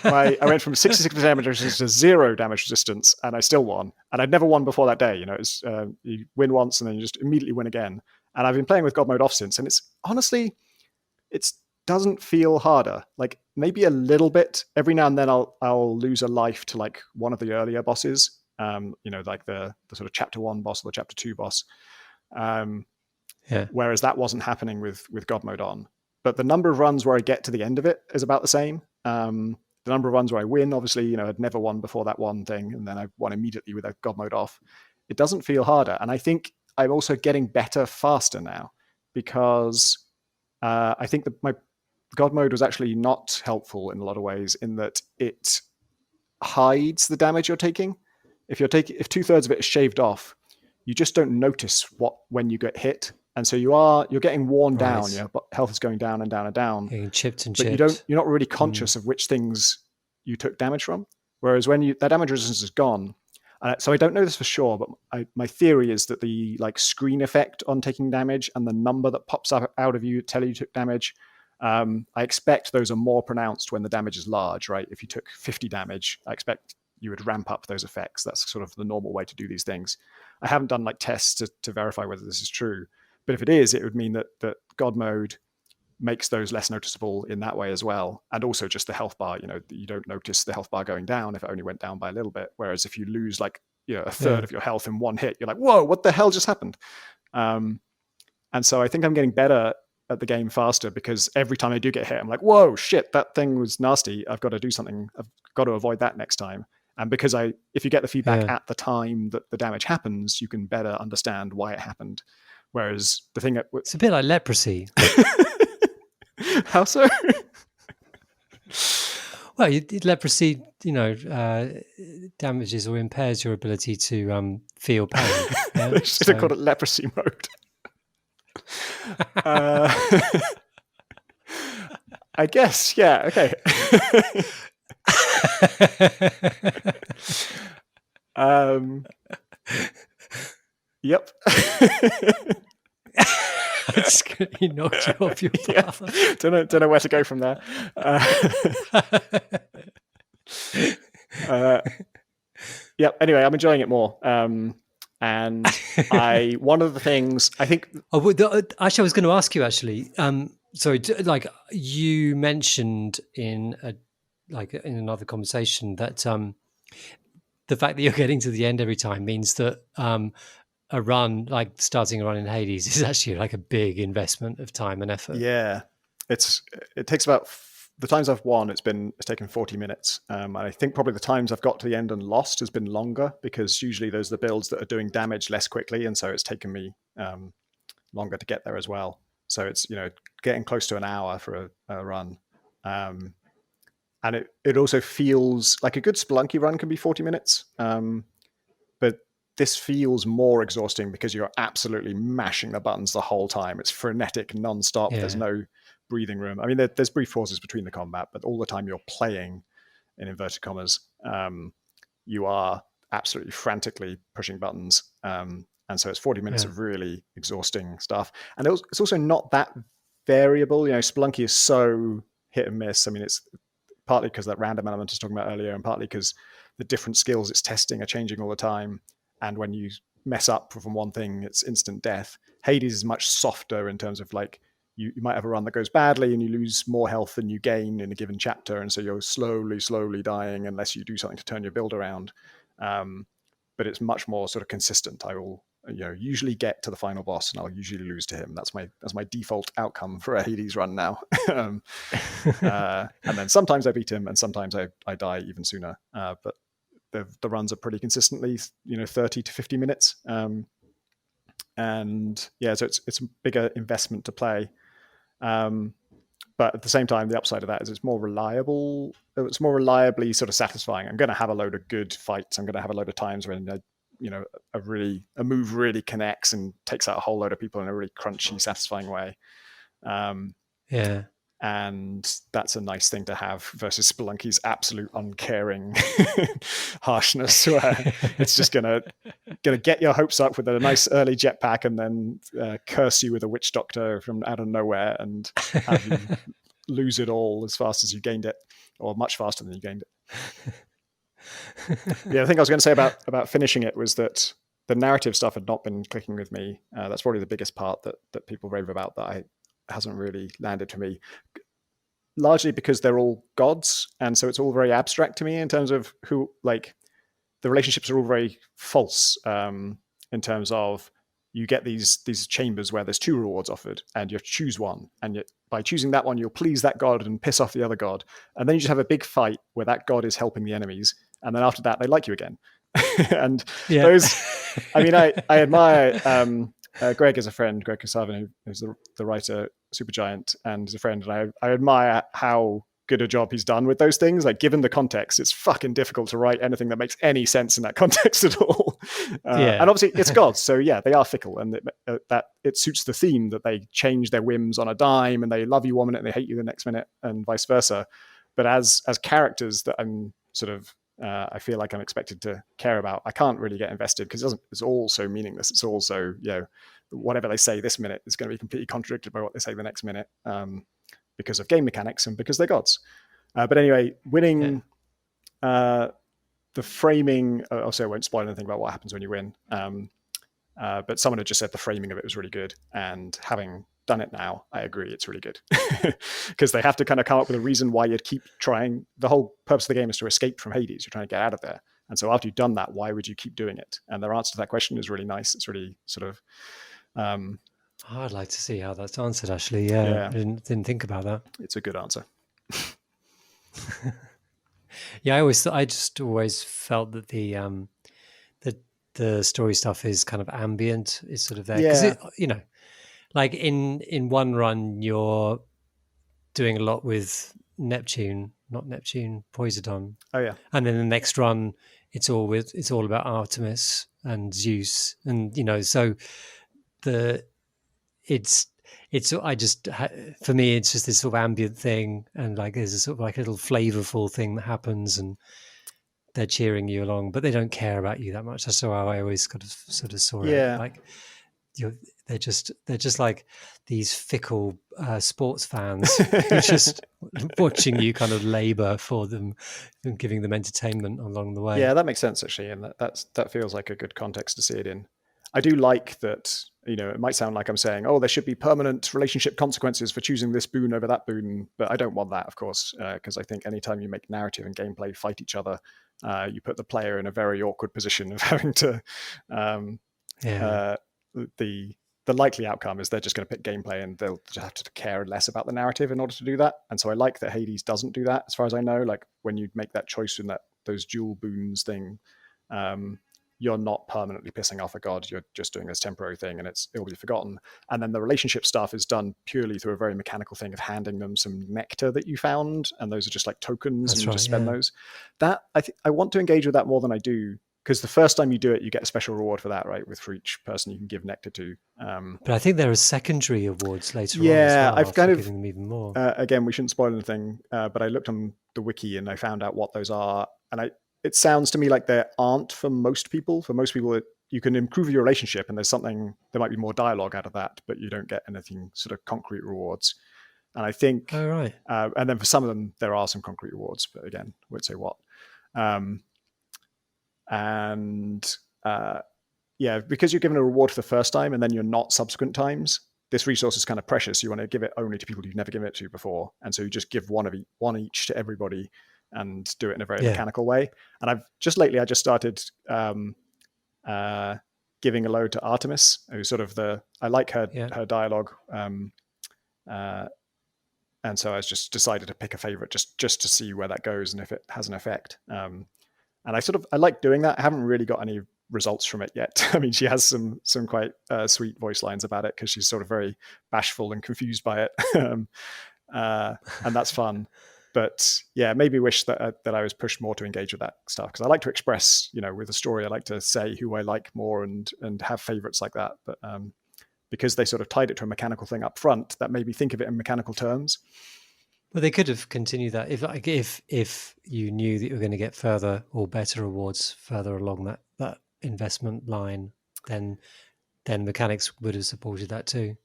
I went from 66% damage resistance to 0 damage resistance, and I still won. And I'd never won before that day. It's you win once and then you just immediately win again. And I've been playing with God mode off since, and it's honestly, it doesn't feel harder. Like maybe a little bit. Every now and then I'll lose a life to like one of the earlier bosses. Like the sort of chapter 1 boss or the chapter 2 boss. Whereas that wasn't happening with God mode on. But the number of runs where I get to the end of it is about the same. The number of runs where I win, obviously, I'd never won before that one thing, and then I won immediately with God mode off. It doesn't feel harder. And I think I'm also getting better faster now because I think that my God mode was actually not helpful in a lot of ways in that it hides the damage you're taking. If 2/3 of it is shaved off, you just don't notice when you get hit. And so you're getting worn down. But health is going down and down and down.
Getting chipped and
but
chipped.
You're not really conscious of which things you took damage from. Whereas when that damage resistance is gone, so I don't know this for sure, but my theory is that the like screen effect on taking damage and the number that pops up out of you tell you took damage. I expect those are more pronounced when the damage is large, right? If you took 50 damage, I expect you would ramp up those effects. That's sort of the normal way to do these things. I haven't done like tests to verify whether this is true. But if it is, it would mean that God mode makes those less noticeable in that way as well. And also just the health bar, you don't notice the health bar going down if it only went down by a little bit. Whereas if you lose like, a third of your health in one hit, you're like, whoa, what the hell just happened? And so I think I'm getting better at the game faster because every time I do get hit, I'm like, whoa, shit, that thing was nasty. I've got to do something. I've got to avoid that next time. And because if you get the feedback at the time that the damage happens, you can better understand why it happened. Whereas the thing
it's a bit like leprosy.
How so?
Well, leprosy, damages or impairs your ability to feel pain.
They should have called it leprosy mode. I guess, yeah, okay. Yep.
He knocked you off your path.
Yeah. Don't know where to go from there. Yep. Anyway, I'm enjoying it more. And one of the things I think.
Actually, I was going to ask you. Actually, sorry, like you mentioned in another conversation that the fact that you're getting to the end every time means that a run, like starting a run in Hades, is actually like a big investment of time and effort.
Yeah, it takes about the times I've won. It's taken 40 minutes. I think probably the times I've got to the end and lost has been longer, because usually those are the builds that are doing damage less quickly, and so it's taken me longer to get there as well. So it's getting close to an hour for a run, and it also feels like a good Spelunky run can be 40 minutes, but this feels more exhausting because you're absolutely mashing the buttons the whole time. It's frenetic, non-stop. Yeah. There's no breathing room. I mean, there's brief pauses between the combat, but all the time you're playing, in inverted commas, you are absolutely frantically pushing buttons. And so it's 40 minutes of really exhausting stuff. And it's also not that variable. Spelunky is so hit and miss. I mean, it's partly because that random element I was talking about earlier, and partly because the different skills it's testing are changing all the time. And when you mess up from one thing, it's instant death. Hades is much softer in terms of like, you might have a run that goes badly and you lose more health than you gain in a given chapter. And so you're slowly dying unless you do something to turn your build around. But it's much more sort of consistent. I will usually get to the final boss and I'll usually lose to him. That's my default outcome for a Hades run now. And then sometimes I beat him and sometimes I die even sooner. But the runs are pretty consistently, 30 to 50 minutes. And yeah, so it's a bigger investment to play. But at the same time, the upside of that is it's more reliable. It's more reliably sort of satisfying. I'm going to have a load of good fights. I'm going to have a load of times when a move really connects and takes out a whole load of people in a really crunchy, satisfying way. And that's a nice thing to have versus Spelunky's absolute uncaring harshness, where it's just gonna get your hopes up with a nice early jetpack and then curse you with a witch doctor from out of nowhere and have you lose it all as fast as you gained it, or much faster than you gained it. The thing I was going to say about finishing it was that the narrative stuff had not been clicking with me. That's probably the biggest part that people rave about that hasn't really landed for me, largely because they're all gods, and so it's all very abstract to me in terms of who, like, the relationships are all very false, in terms of you get these chambers where there's 2 rewards offered and you have to choose one, and by choosing that one you'll please that god and piss off the other god, and then you just have a big fight where that god is helping the enemies, and then after that they like you again. And those, I mean, I admire Greg is a friend, Greg Kasavin, who's the writer, Supergiant, and is a friend, and I admire how good a job he's done with those things. Like, given the context, it's fucking difficult to write anything that makes any sense in that context at all. And obviously it's gods, so they are fickle, and that it suits the theme that they change their whims on a dime, and they love you 1 minute and they hate you the next minute, and vice versa. But as characters that I'm sort of I feel like I'm expected to care about, I can't really get invested because it's all so meaningless. It's all so, whatever they say this minute is going to be completely contradicted by what they say the next minute, because of game mechanics and because they're gods. But anyway, winning, the framing, also I won't spoil anything about what happens when you win, but someone had just said the framing of it was really good, and having done it now, I agree it's really good, because they have to kind of come up with a reason why you'd keep trying. The whole purpose of the game is to escape from Hades. You're trying to get out of there, and so after you've done that, why would you keep doing it? And their answer to that question is really nice. It's really sort of
I'd like to see how that's answered, actually. I didn't think about that.
It's a good answer.
I just always felt that the story stuff is kind of ambient. It's sort of there because like in one run you're doing a lot with Poseidon.
Oh yeah.
And then the next run it's all about Artemis and Zeus, and so for me it's just this sort of ambient thing, and like there's a sort of like a little flavorful thing that happens and they're cheering you along, but they don't care about you that much. That's how I always sort of saw it. Like, they're just like these fickle sports fans who just watching you kind of labor for them and giving them entertainment along the way.
Yeah, that makes sense actually, and that feels like a good context to see it in. I do like that. It might sound like I'm saying, oh, there should be permanent relationship consequences for choosing this boon over that boon, but I don't want that, of course, because I think anytime you make narrative and gameplay fight each other, you put the player in a very awkward position of having to. The likely outcome is they're just going to pick gameplay and they'll just have to care less about the narrative in order to do that. And so I like that Hades doesn't do that, as far as I know. Like when you make that choice in those dual boons thing, you're not permanently pissing off a god. You're just doing this temporary thing, and it'll be forgotten. And then the relationship stuff is done purely through a very mechanical thing of handing them some nectar that you found, and those are just like tokens, and you just spend those. That I want to engage with that more than I do, because the first time you do it, you get a special reward for that, right? For each person you can give nectar to.
But I think there are secondary awards later on.
Yeah, I've kind of
giving them even more.
Again, we shouldn't spoil anything, but I looked on the wiki and I found out what those are, and it sounds to me like there aren't for most people. For most people, you can improve your relationship, and there might be more dialogue out of that, but you don't get anything sort of concrete rewards. And I think,
right.
And then for some of them, there are some concrete rewards, but again, I won't say what. Because you're given a reward for the first time, and then you're not subsequent times, this resource is kind of precious. You want to give it only to people you've never given it to before, and so you just give one each to everybody, and do it in a very mechanical way. And I just started giving a load to Artemis, who's sort of I like her dialogue. And so I just decided to pick a favorite just to see where that goes and if it has an effect. And I like doing that. I haven't really got any results from it yet. I mean, she has some quite sweet voice lines about it, because she's sort of very bashful and confused by it. And that's fun. But yeah, maybe wish that I was pushed more to engage with that stuff, because I like to express, with a story, I like to say who I like more and have favorites like that. But because they sort of tied it to a mechanical thing up front, that made me think of it in mechanical terms.
Well, they could have continued that if you knew that you were going to get further or better rewards further along that investment line, then mechanics would have supported that too.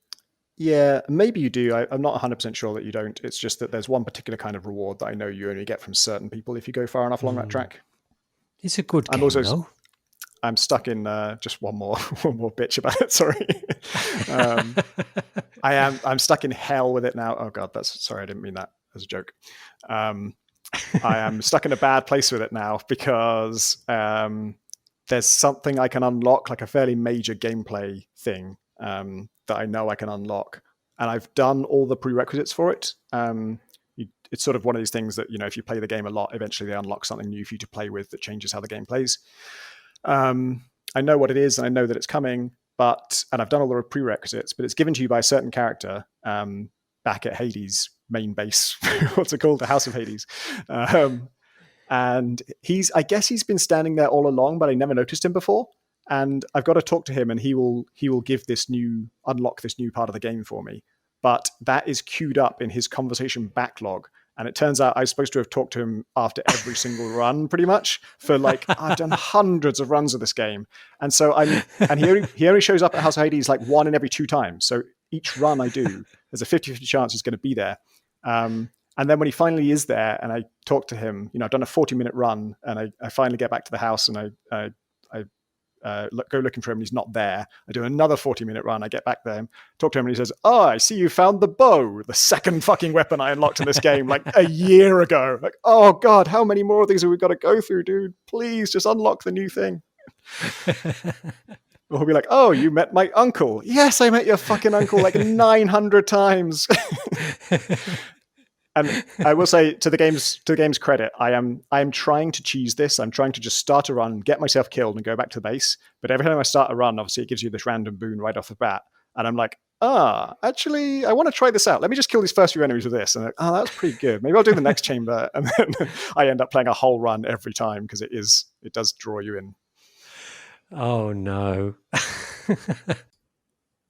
Yeah, maybe you do. I'm not 100% sure that you don't. It's just that there's one particular kind of reward that I know you only get from certain people if you go far enough along that track.
It's a good game, though.
I'm stuck in just one more bitch about it. Sorry. I'm stuck in hell with it now. Oh God, sorry. I didn't mean that as a joke. I am stuck in a bad place with it now, because there's something I can unlock, like a fairly major gameplay thing that I know I can unlock, and I've done all the prerequisites for it. It's sort of one of these things that, if you play the game a lot, eventually they unlock something new for you to play with that changes how the game plays. I know what it is, and I know that it's coming, and I've done all the prerequisites, but it's given to you by a certain character back at Hades' main base. What's it called? The House of Hades. And I guess he's been standing there all along, but I never noticed him before. And I've got to talk to him, and he will unlock this new part of the game for me. But that is queued up in his conversation backlog. And it turns out I was supposed to have talked to him after every single run, pretty much, for I've done hundreds of runs of this game. And so he only shows up at House of Hades like 1 in every 2 times. So each run I do, there's a 50-50 chance he's going to be there. And then when he finally is there, and I talk to him, I've done a 40-minute run, and I finally get back to the house, and I go looking for him, and he's not there. I do another 40-minute run. I get back there, talk to him, and he says, "Oh, I see you found the bow, the second fucking weapon I unlocked in this game like a year ago." Like, oh God, how many more of these have we got to go through, dude? Please just unlock the new thing. Or he'll be like, "Oh, you met my uncle." Yes, I met your fucking uncle like 900 times. And I will say, to the game's credit, I am trying to cheese this. I'm trying to just start a run, get myself killed, and go back to the base. But every time I start a run, obviously it gives you this random boon right off the bat. And I'm like, actually, I want to try this out. Let me just kill these first few enemies with this. And I'm like, that's pretty good. Maybe I'll do the next chamber. And then I end up playing a whole run every time, because it does draw you in.
Oh no.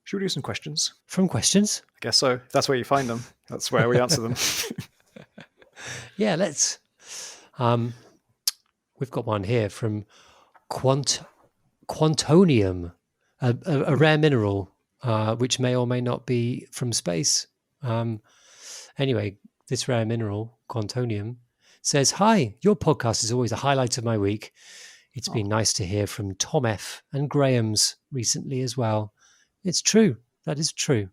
Should we do some questions?
From questions?
I guess so. If that's where you find them. That's where we answer them.
Yeah, let's. We've got one here from Quantonium, a rare mineral which may or may not be from space. Anyway, this rare mineral, Quantonium, says, "Hi, your podcast is always a highlight of my week. It's been nice to hear from Tom F. and Graham's recently as well." It's true. That is true.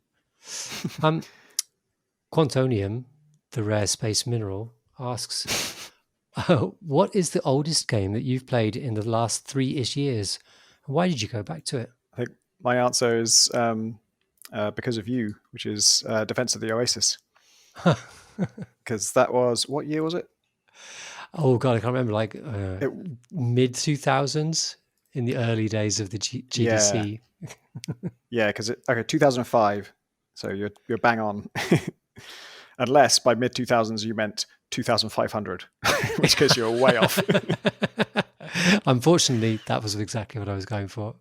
Quantonium, the rare space mineral, asks, what is the oldest game that you've played in the last 3-ish years? And why did you go back to it?
I think my answer is because of you, which is Defense of the Oasis. Because that was, what year was it?
Oh God, I can't remember. Like mid 2000s, in the early days of the GDC.
Yeah, because 2005. So you're bang on. Unless by mid 2000s you meant 2500, which case you're way off.
Unfortunately, that was exactly what I was going for.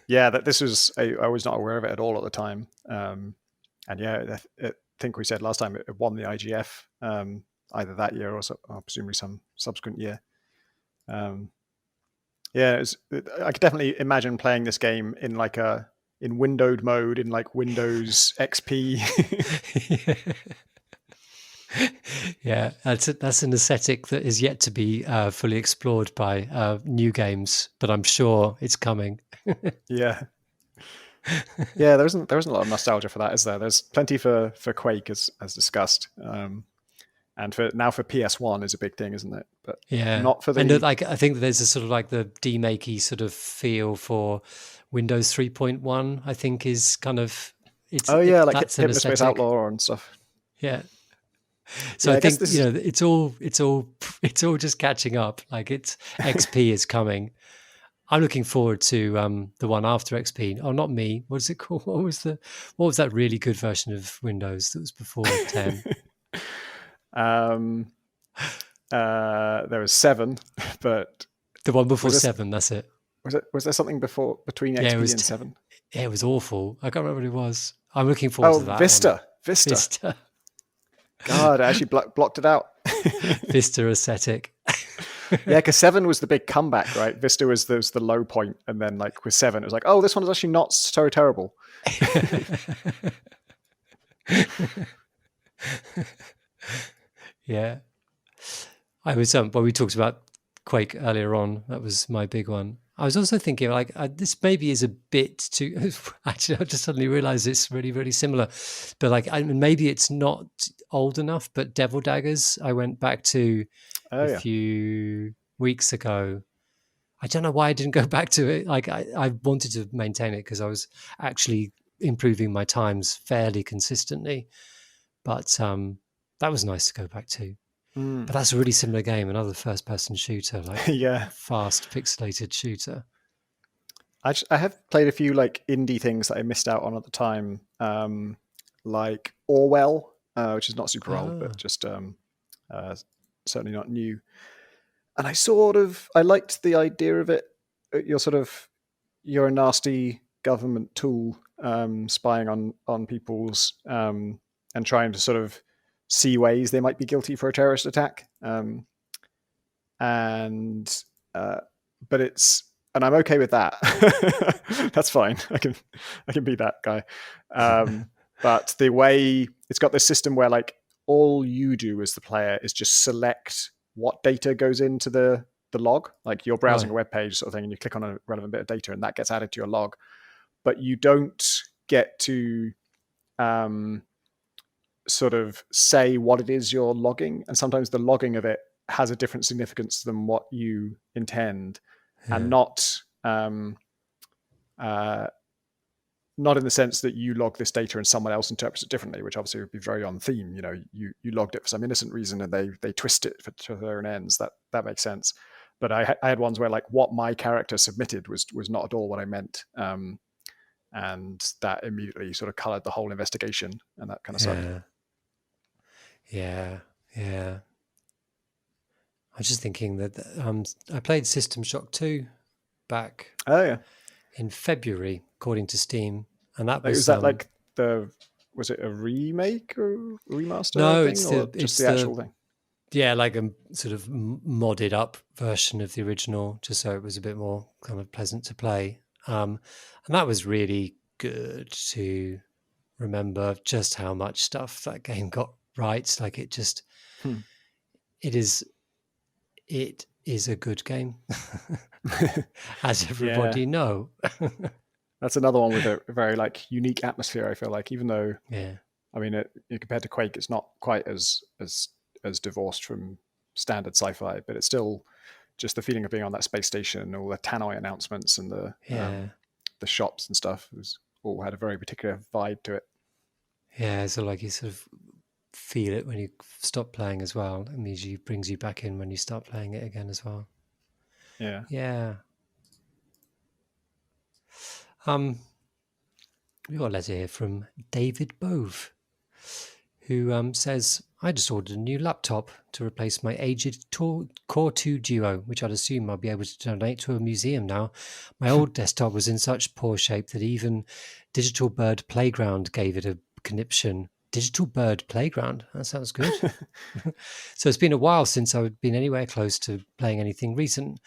Yeah, that this was I was not aware of it at all at the time. And yeah, I think we said last time it won the IGF either that year or presumably some subsequent year. Yeah, I could definitely imagine playing this game in like in windowed mode, in like Windows XP.
Yeah, that's an aesthetic that is yet to be fully explored by new games, but I'm sure it's coming.
Yeah, there isn't a lot of nostalgia for that, is there? There's plenty for Quake as discussed, and for PS1 is a big thing, isn't it? But
yeah,
not for the.
And like I think there's a sort of like the demakey sort of feel for Windows 3.1. I think is kind of
like Hypnospace Outlaw and stuff.
Yeah. So yeah, I think it's all just catching up. Like XP is coming. I'm looking forward to the one after XP. Oh, not me. What is it called? What was that really good version of Windows that was before 10?
There was 7, but
the one before 7. That's it.
Was there something between XP and 7?
Yeah, it was awful. I can't remember what it was. I'm looking forward to that.
Vista. God, I actually blocked it out.
Vista aesthetic.
Yeah, because 7 was the big comeback, right? Vista was the low point, and then like with 7, it was like, oh, this one is actually not so terrible.
Yeah, I was. We talked about Quake earlier on. That was my big one. I was also thinking, like, this maybe is a bit too. Actually, I just suddenly realised it's really, really similar. But like, maybe it's not old enough. But Devil Daggers, I went back to a few weeks ago. I don't know why I didn't go back to it. Like, I wanted to maintain it because I was actually improving my times fairly consistently. But that was nice to go back to. But that's a really similar game, another first-person shooter, like fast, pixelated shooter.
I have played a few like indie things that I missed out on at the time, like Orwell, which is not super old, but just certainly not new. And I liked the idea of it. You're a nasty government tool, spying on people's and trying to sort of see ways they might be guilty for a terrorist attack. But I'm okay with that. That's fine. I can be that guy. But the way it's got this system where like all you do as the player is just select what data goes into the log. Like you're browsing a web page sort of thing, and you click on a relevant bit of data, and that gets added to your log. But you don't get to sort of say what it is you're logging, and sometimes the logging of it has a different significance than what you intend, and not in the sense that you log this data and someone else interprets it differently, which obviously would be very on theme. You know, you logged it for some innocent reason and they twist it to their own ends. That makes sense. But I had ones where like what my character submitted was not at all what I meant. And that immediately sort of colored the whole investigation and that kind of stuff.
Yeah. I was just thinking that I played System Shock 2 back in February, according to Steam, and that was
like was it a remake or remaster?
No,
it's the actual thing.
Yeah, like a sort of modded up version of the original, just so it was a bit more kind of pleasant to play. And that was really good to remember just how much stuff that game got right. Like it just, it is a good game, as everybody know.
That's another one with a very like unique atmosphere. I feel like, even though, I mean, compared to Quake, it's not quite as divorced from standard sci-fi, but it's still just the feeling of being on that space station, all the tannoy announcements and the shops and stuff all had a very particular vibe to it.
Yeah, so like you sort of feel it when you stop playing as well. It usually brings you back in when you start playing it again as well.
Yeah.
Yeah. We got a letter here from David Bove, who says, I just ordered a new laptop to replace my aged Core 2 Duo, which I'd assume I'll be able to donate to a museum now. My old desktop was in such poor shape that even Digital Bird Playground gave it a conniption. Digital Bird Playground? That sounds good. So it's been a while since I've been anywhere close to playing anything recent.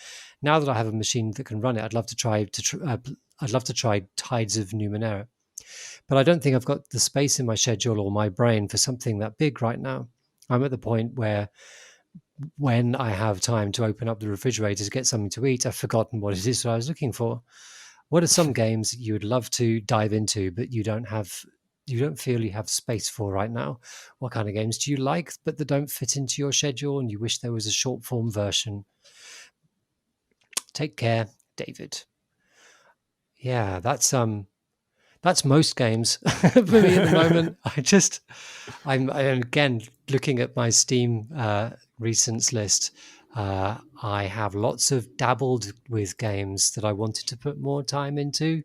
Now that I have a machine that can run it, I'd love to try Tides of Numenera. But I don't think I've got the space in my schedule or my brain for something that big right now. I'm at the point where when I have time to open up the refrigerator to get something to eat, I've forgotten what it is that I was looking for. What are some games you would love to dive into, but you don't feel you have space for right now? What kind of games do you like, but that don't fit into your schedule and you wish there was a short form version? Take care, David. Yeah, that's most games for me at the moment. I'm again looking at my Steam recents list. I have lots of dabbled with games that I wanted to put more time into,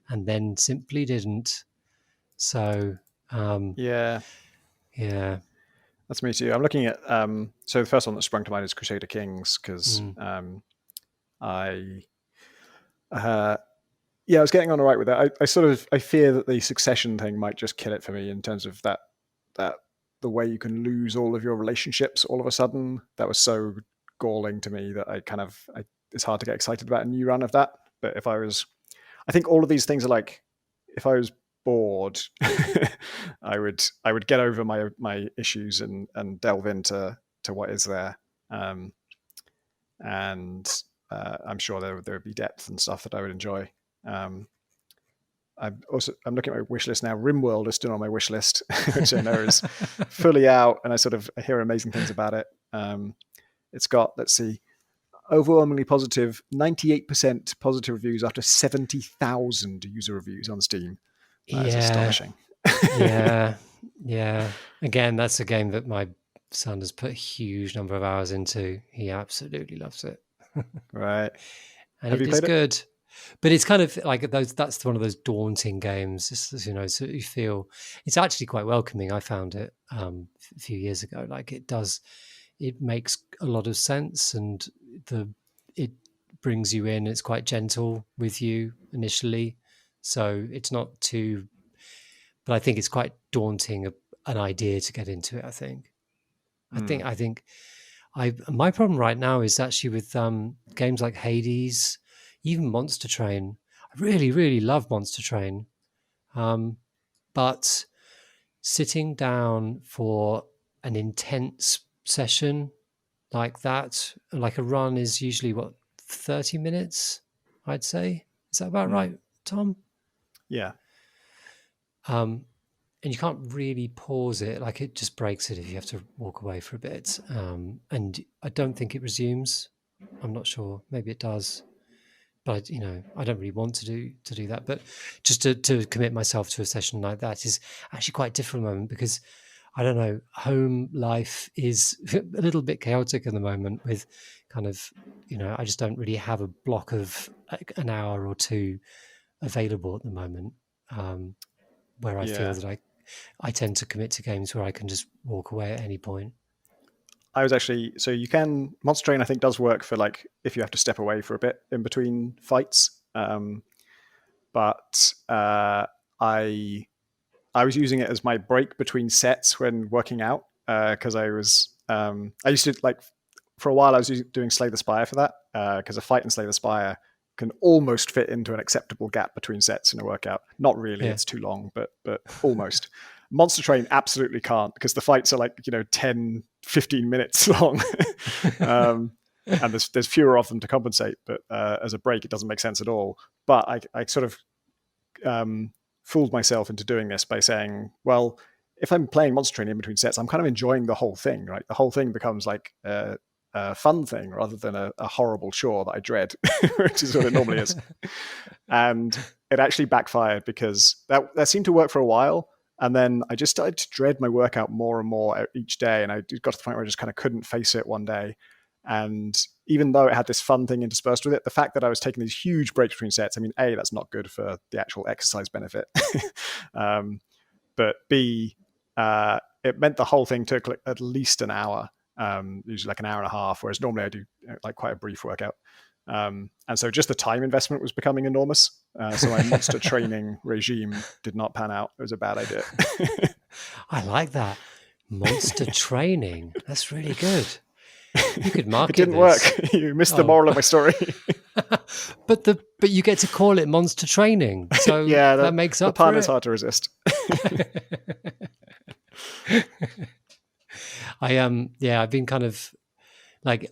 and then simply didn't. So
yeah, that's me too. I'm looking at so the first one that sprung to mind is Crusader Kings, because I was getting on all right with it. I fear that the succession thing might just kill it for me, in terms of that the way you can lose all of your relationships all of a sudden. That was so galling to me that it's hard to get excited about a new run of that. But I think all of these things are like, if I was bored, I would get over my issues and delve into what is there. And I'm sure there would be depth and stuff that I would enjoy. I'm looking at my wish list now. Rimworld is still on my wish list, which I know is fully out, and I hear amazing things about it. It's got, let's see, overwhelmingly positive, 98% positive reviews after 70,000 user reviews on Steam. That is astonishing.
Yeah. Again, that's a game that my son has put a huge number of hours into. He absolutely loves it.
Right.
And it is good. But it's kind of like that's one of those daunting games, so you feel it's actually quite welcoming. I found it a few years ago. Like it makes a lot of sense, and it brings you in. It's quite gentle with you initially, so it's not too. But I think it's quite daunting an idea to get into it. I think my problem right now is actually with games like Hades, even Monster Train. I really, really love Monster Train. But sitting down for an intense session like that, like a run, is usually 30 minutes, I'd say. Is that about right, Tom?
Yeah.
And you can't really pause it. Like, it just breaks it if you have to walk away for a bit. And I don't think it resumes. I'm not sure. Maybe it does. But I don't really want to do that. But just to commit myself to a session like that is actually quite different at the moment, because I don't know, home life is a little bit chaotic at the moment with kind of, I just don't really have a block of like an hour or two available at the moment, where I feel that I tend to commit to games where I can just walk away at any point.
I was actually, so you can, Monster Train I think does work for like if you have to step away for a bit in between fights. But I was using it as my break between sets when working out, because I was I used to for a while I was doing Slay the Spire for that, because a fight in Slay the Spire can almost fit into an acceptable gap between sets in a workout. Not really, it's too long, but almost. Monster Train absolutely can't, because the fights are 10, 15 minutes long. And there's fewer of them to compensate, but as a break, it doesn't make sense at all. But I sort of fooled myself into doing this by saying, well, if I'm playing Monster Train in between sets, I'm kind of enjoying the whole thing, right? The whole thing becomes like a fun thing rather than a horrible chore that I dread, which is what it normally is. And it actually backfired, because that seemed to work for a while. And then I just started to dread my workout more and more each day. And I got to the point where I just kind of couldn't face it one day. And even though it had this fun thing interspersed with it, the fact that I was taking these huge breaks between sets, I mean, A, that's not good for the actual exercise benefit. But B, it meant the whole thing took at least an hour, usually an hour and a half, whereas normally I do quite a brief workout. And so just the time investment was becoming enormous. So my monster training regime did not pan out. It was a bad idea.
I like that. Monster training. That's really good. You could market
it. Didn't work. You missed the moral of my story.
but you get to call it monster training. So yeah, that makes up for it.
The pun is hard to resist.
I've been kind of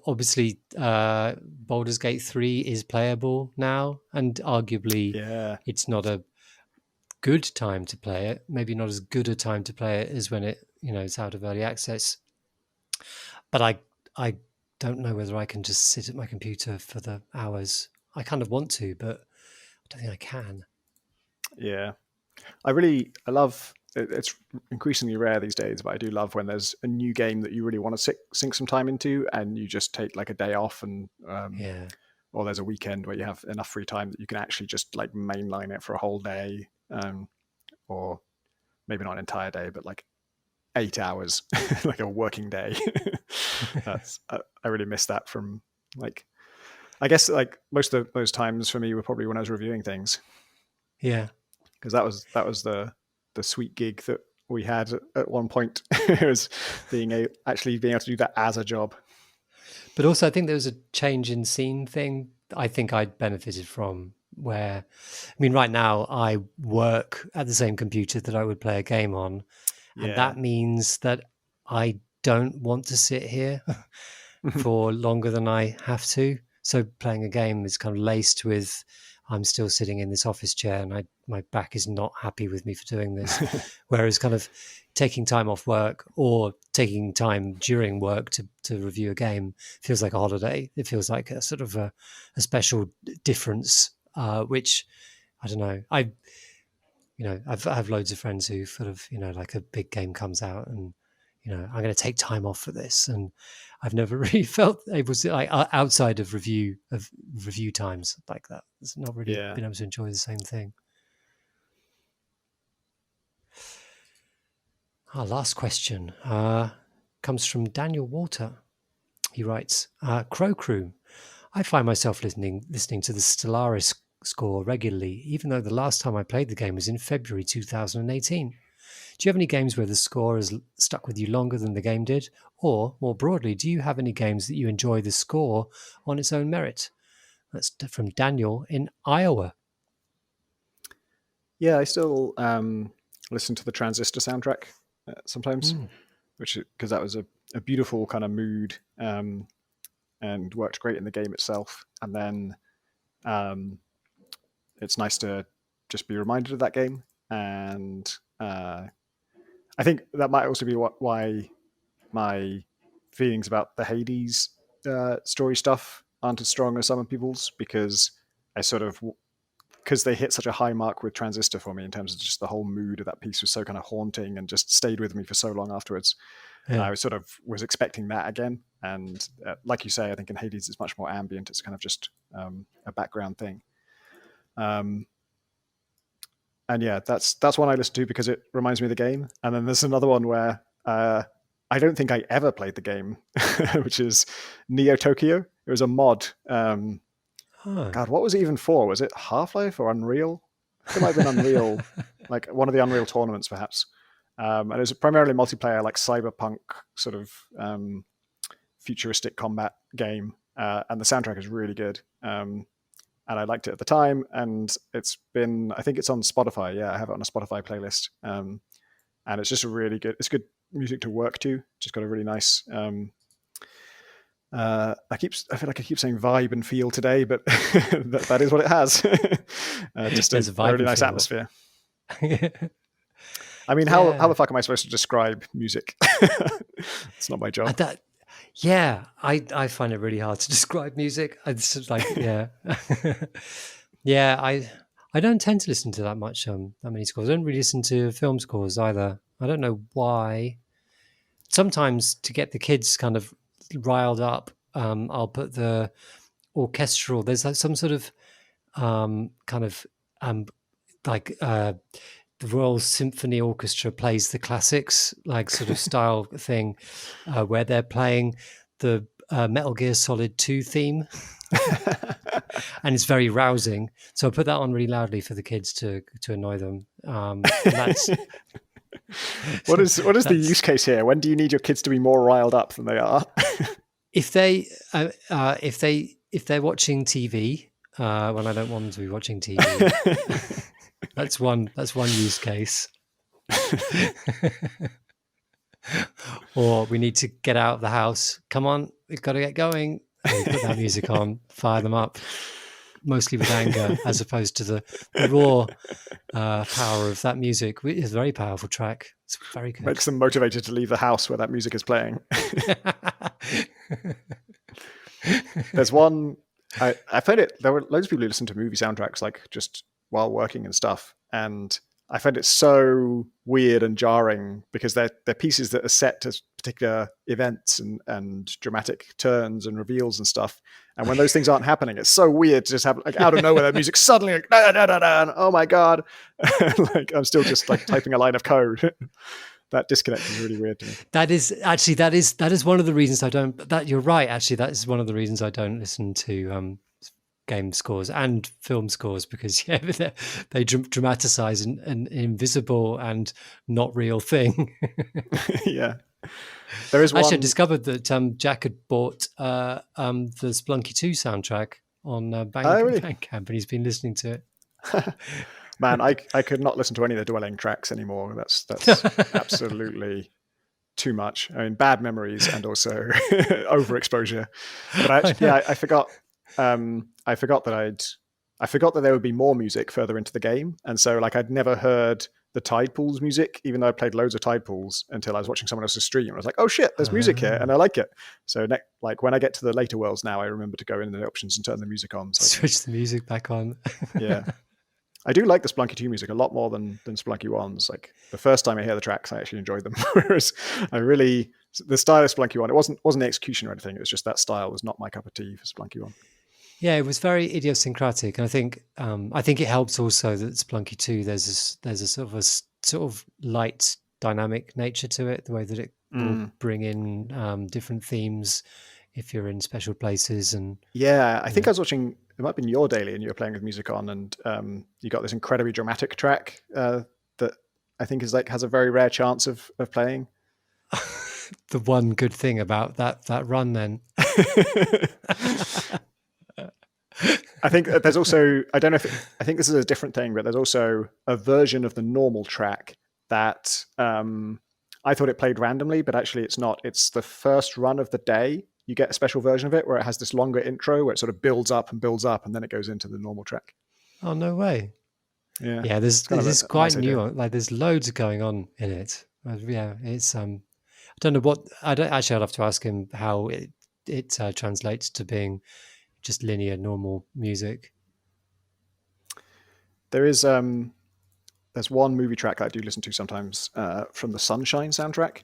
obviously Baldur's Gate 3 is playable now, and arguably it's not a good time to play it. Maybe not as good a time to play it as when it's out of early access. But I don't know whether I can just sit at my computer for the hours. I kind of want to, but I don't think I can.
Yeah. I love, it's increasingly rare these days, but I do love when there's a new game that you really want to sink some time into, and you just take a day off, and or there's a weekend where you have enough free time that you can actually just mainline it for a whole day, or maybe not an entire day, but 8 hours, a working day. I really miss that from I guess most of those times for me were probably when I was reviewing things.
Yeah,
because that was the sweet gig that we had at one point. It was actually being able to do that as a job.
But also, I think there was a change in scene thing I think I'd benefited from, where, right now I work at the same computer that I would play a game on. And that means that I don't want to sit here for longer than I have to. So playing a game is kind of laced with, I'm still sitting in this office chair and my back is not happy with me for doing this. Whereas kind of taking time off work or taking time during work to review a game feels like a holiday. It feels like a sort of a special difference, which, I don't know, I have loads of friends who sort of, a big game comes out and, I'm going to take time off for this. And I've never really felt able to, outside of review times like that. It's not really been able to enjoy the same thing. Our last question comes from Daniel Walter. He writes, Crow Crew, I find myself listening to the Stellaris score regularly, even though the last time I played the game was in February 2018. Do you have any games where the score has stuck with you longer than the game did? Or, more broadly, do you have any games that you enjoy the score on its own merit? That's from Daniel in Iowa.
Yeah, I still listen to the Transistor soundtrack sometimes, because that was a beautiful kind of mood and worked great in the game itself. And then it's nice to just be reminded of that game. And I think that might also be why my feelings about the Hades story stuff aren't as strong as some people's, because they hit such a high mark with Transistor for me in terms of just the whole mood of that piece was so kind of haunting and just stayed with me for so long afterwards. Yeah. I was expecting that again. And like you say, I think in Hades it's much more ambient. It's kind of just a background thing. And yeah, that's one I listen to because it reminds me of the game. And then there's another one where I don't think I ever played the game, which is Neo Tokyo. It was a mod. God, what was it even for? Was it Half-Life or Unreal? It might have been Unreal, like one of the Unreal tournaments, perhaps. And it was primarily multiplayer, like cyberpunk sort of futuristic combat game. And the soundtrack is really good. And I liked it at the time. And it's been, I think it's on Spotify. Yeah, I have it on a Spotify playlist. And it's just a really good, it's good music to work to. Just got a really nice, I feel like I keep saying vibe and feel today, but that is what it has. Just a really nice atmosphere. I mean, how the fuck am I supposed to describe music? It's not my job.
I find it really hard to describe music. It's just like, I don't tend to listen to that many scores. I don't really listen to film scores either. I don't know why. Sometimes to get the kids kind of riled up, I'll put the orchestral. There's like some sort of the Royal Symphony Orchestra plays the classics, like sort of style thing, where they're playing the Metal Gear Solid 2 theme. And it's very rousing. So I put that on really loudly for the kids to annoy them. That's
what is the use case here? When do you need your kids to be more riled up than they are?
If they're watching TV, when I don't want them to be watching TV. That's one use case. Or we need to get out of the house. Come on, we've got to get going. And we put that music on, fire them up, mostly with anger, as opposed to the raw power of that music. It's a very powerful track. It's very good.
Makes them motivated to leave the house where that music is playing. There's one. I find it. There were loads of people who listen to movie soundtracks, like just while working and stuff, and I find it so weird and jarring because they're pieces that are set to particular events and dramatic turns and reveals and stuff. And when those things aren't happening, it's so weird to just have like out of nowhere that music suddenly like da, da, da, da, and, oh my god, like I'm still just like typing a line of code. That disconnect is really weird to me.
That is one of the reasons I don't. That you're right. Actually, that is one of the reasons I don't listen to game scores and film scores, because they dramatize an invisible and not real thing.
Yeah, there is
actually. I discovered that Jack had bought the Spelunky 2 soundtrack on Bandcamp, and he's been listening to it.
Man, I could not listen to any of the dwelling tracks anymore. That's absolutely too much. I mean, bad memories and also overexposure. But I forgot. I forgot that there would be more music further into the game, and so like I'd never heard the Tide Pools music, even though I played loads of Tide Pools until I was watching someone else's stream. I was like, oh shit, there's music here, and I like it. So like when I get to the later worlds now, I remember to go in the options and turn the music on. So
switch the music back on.
Yeah. I do like the Spelunky 2 music a lot more than Spelunky 1's. Like the first time I hear the tracks, I actually enjoyed them. Whereas the style of Spelunky 1, it wasn't the execution or anything. It was just that style was not my cup of tea for Spelunky 1.
Yeah, it was very idiosyncratic, and I think it helps also that Spelunky 2 there's a sort of light dynamic nature to it, the way that it will bring in different themes if you're in special places. And
yeah, I think I was watching. It might have been your daily, and you were playing with music on, and you got this incredibly dramatic track that I think has a very rare chance of playing.
The one good thing about that run, then.
I think there's also, I don't know I think this is a different thing, but there's also a version of the normal track that I thought it played randomly, but actually it's not. It's the first run of the day. You get a special version of it where it has this longer intro where it sort of builds up, and then it goes into the normal track.
Oh, no way.
Yeah.
This is quite new. Like there's loads going on in it. Yeah, it's I don't know what. I'd have to ask him how it translates to being just linear, normal music.
There is there's one movie track that I do listen to sometimes from the Sunshine soundtrack.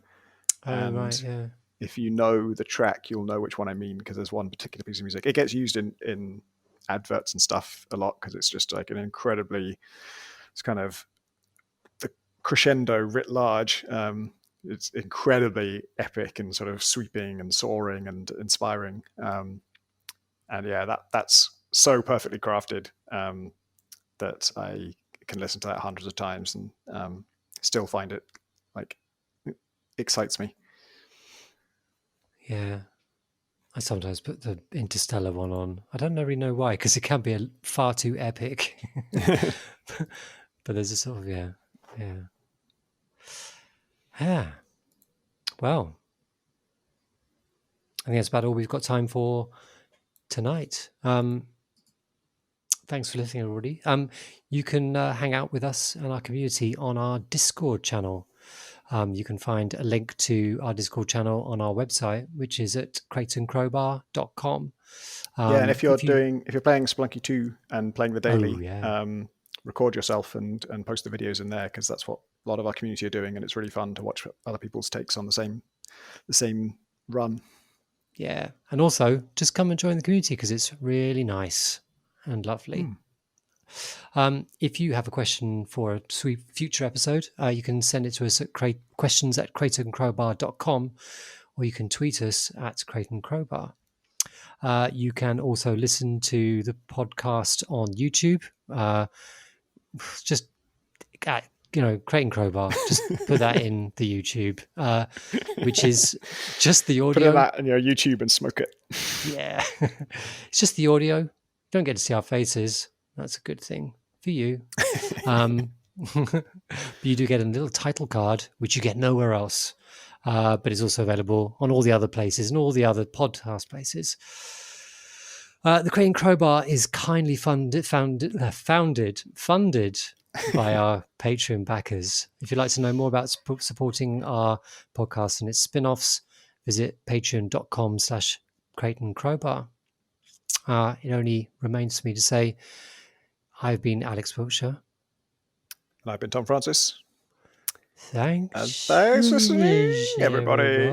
Oh, right, yeah.
If you know the track, you'll know which one I mean, because there's one particular piece of music. It gets used in adverts and stuff a lot because it's just like it's kind of the crescendo writ large. It's incredibly epic and sort of sweeping and soaring and inspiring. And yeah, that's so perfectly crafted that I can listen to that hundreds of times and still find it like excites me.
Yeah. I sometimes put the Interstellar one on. I don't really know why, because it can be far too epic. But there's a sort of, yeah. Well, I think that's about all we've got time for tonight. Thanks for listening, everybody. You can hang out with us and our community on our Discord channel. You can find a link to our Discord channel on our website, which is at crateandcrowbar.com.
And if you're playing Spelunky 2 and playing the daily, record yourself and post the videos in there, because that's what a lot of our community are doing, and it's really fun to watch other people's takes on the same run.
Yeah, and also just come and join the community, because it's really nice and lovely. If you have a question for a sweet future episode, you can send it to us at questions@crateandcrowbar.com, or you can tweet us at crateandcrowbar. You can also listen to the podcast on YouTube. Just Crate and Crowbar. Just put that in the YouTube, which is just the audio.
Put that in your YouTube and smoke it.
Yeah, it's just the audio. Don't get to see our faces. That's a good thing for you. But you do get a little title card, which you get nowhere else. But it's also available on all the other places and all the other podcast places. The Crate and Crowbar is kindly funded by our Patreon backers. If you'd like to know more about supporting our podcast and its spin-offs, visit patreon.com/crateandcrowbar. It only remains for me to say, I've been Alex Wiltshire.
And I've been Tom Francis.
Thanks.
And thanks for listening, everybody.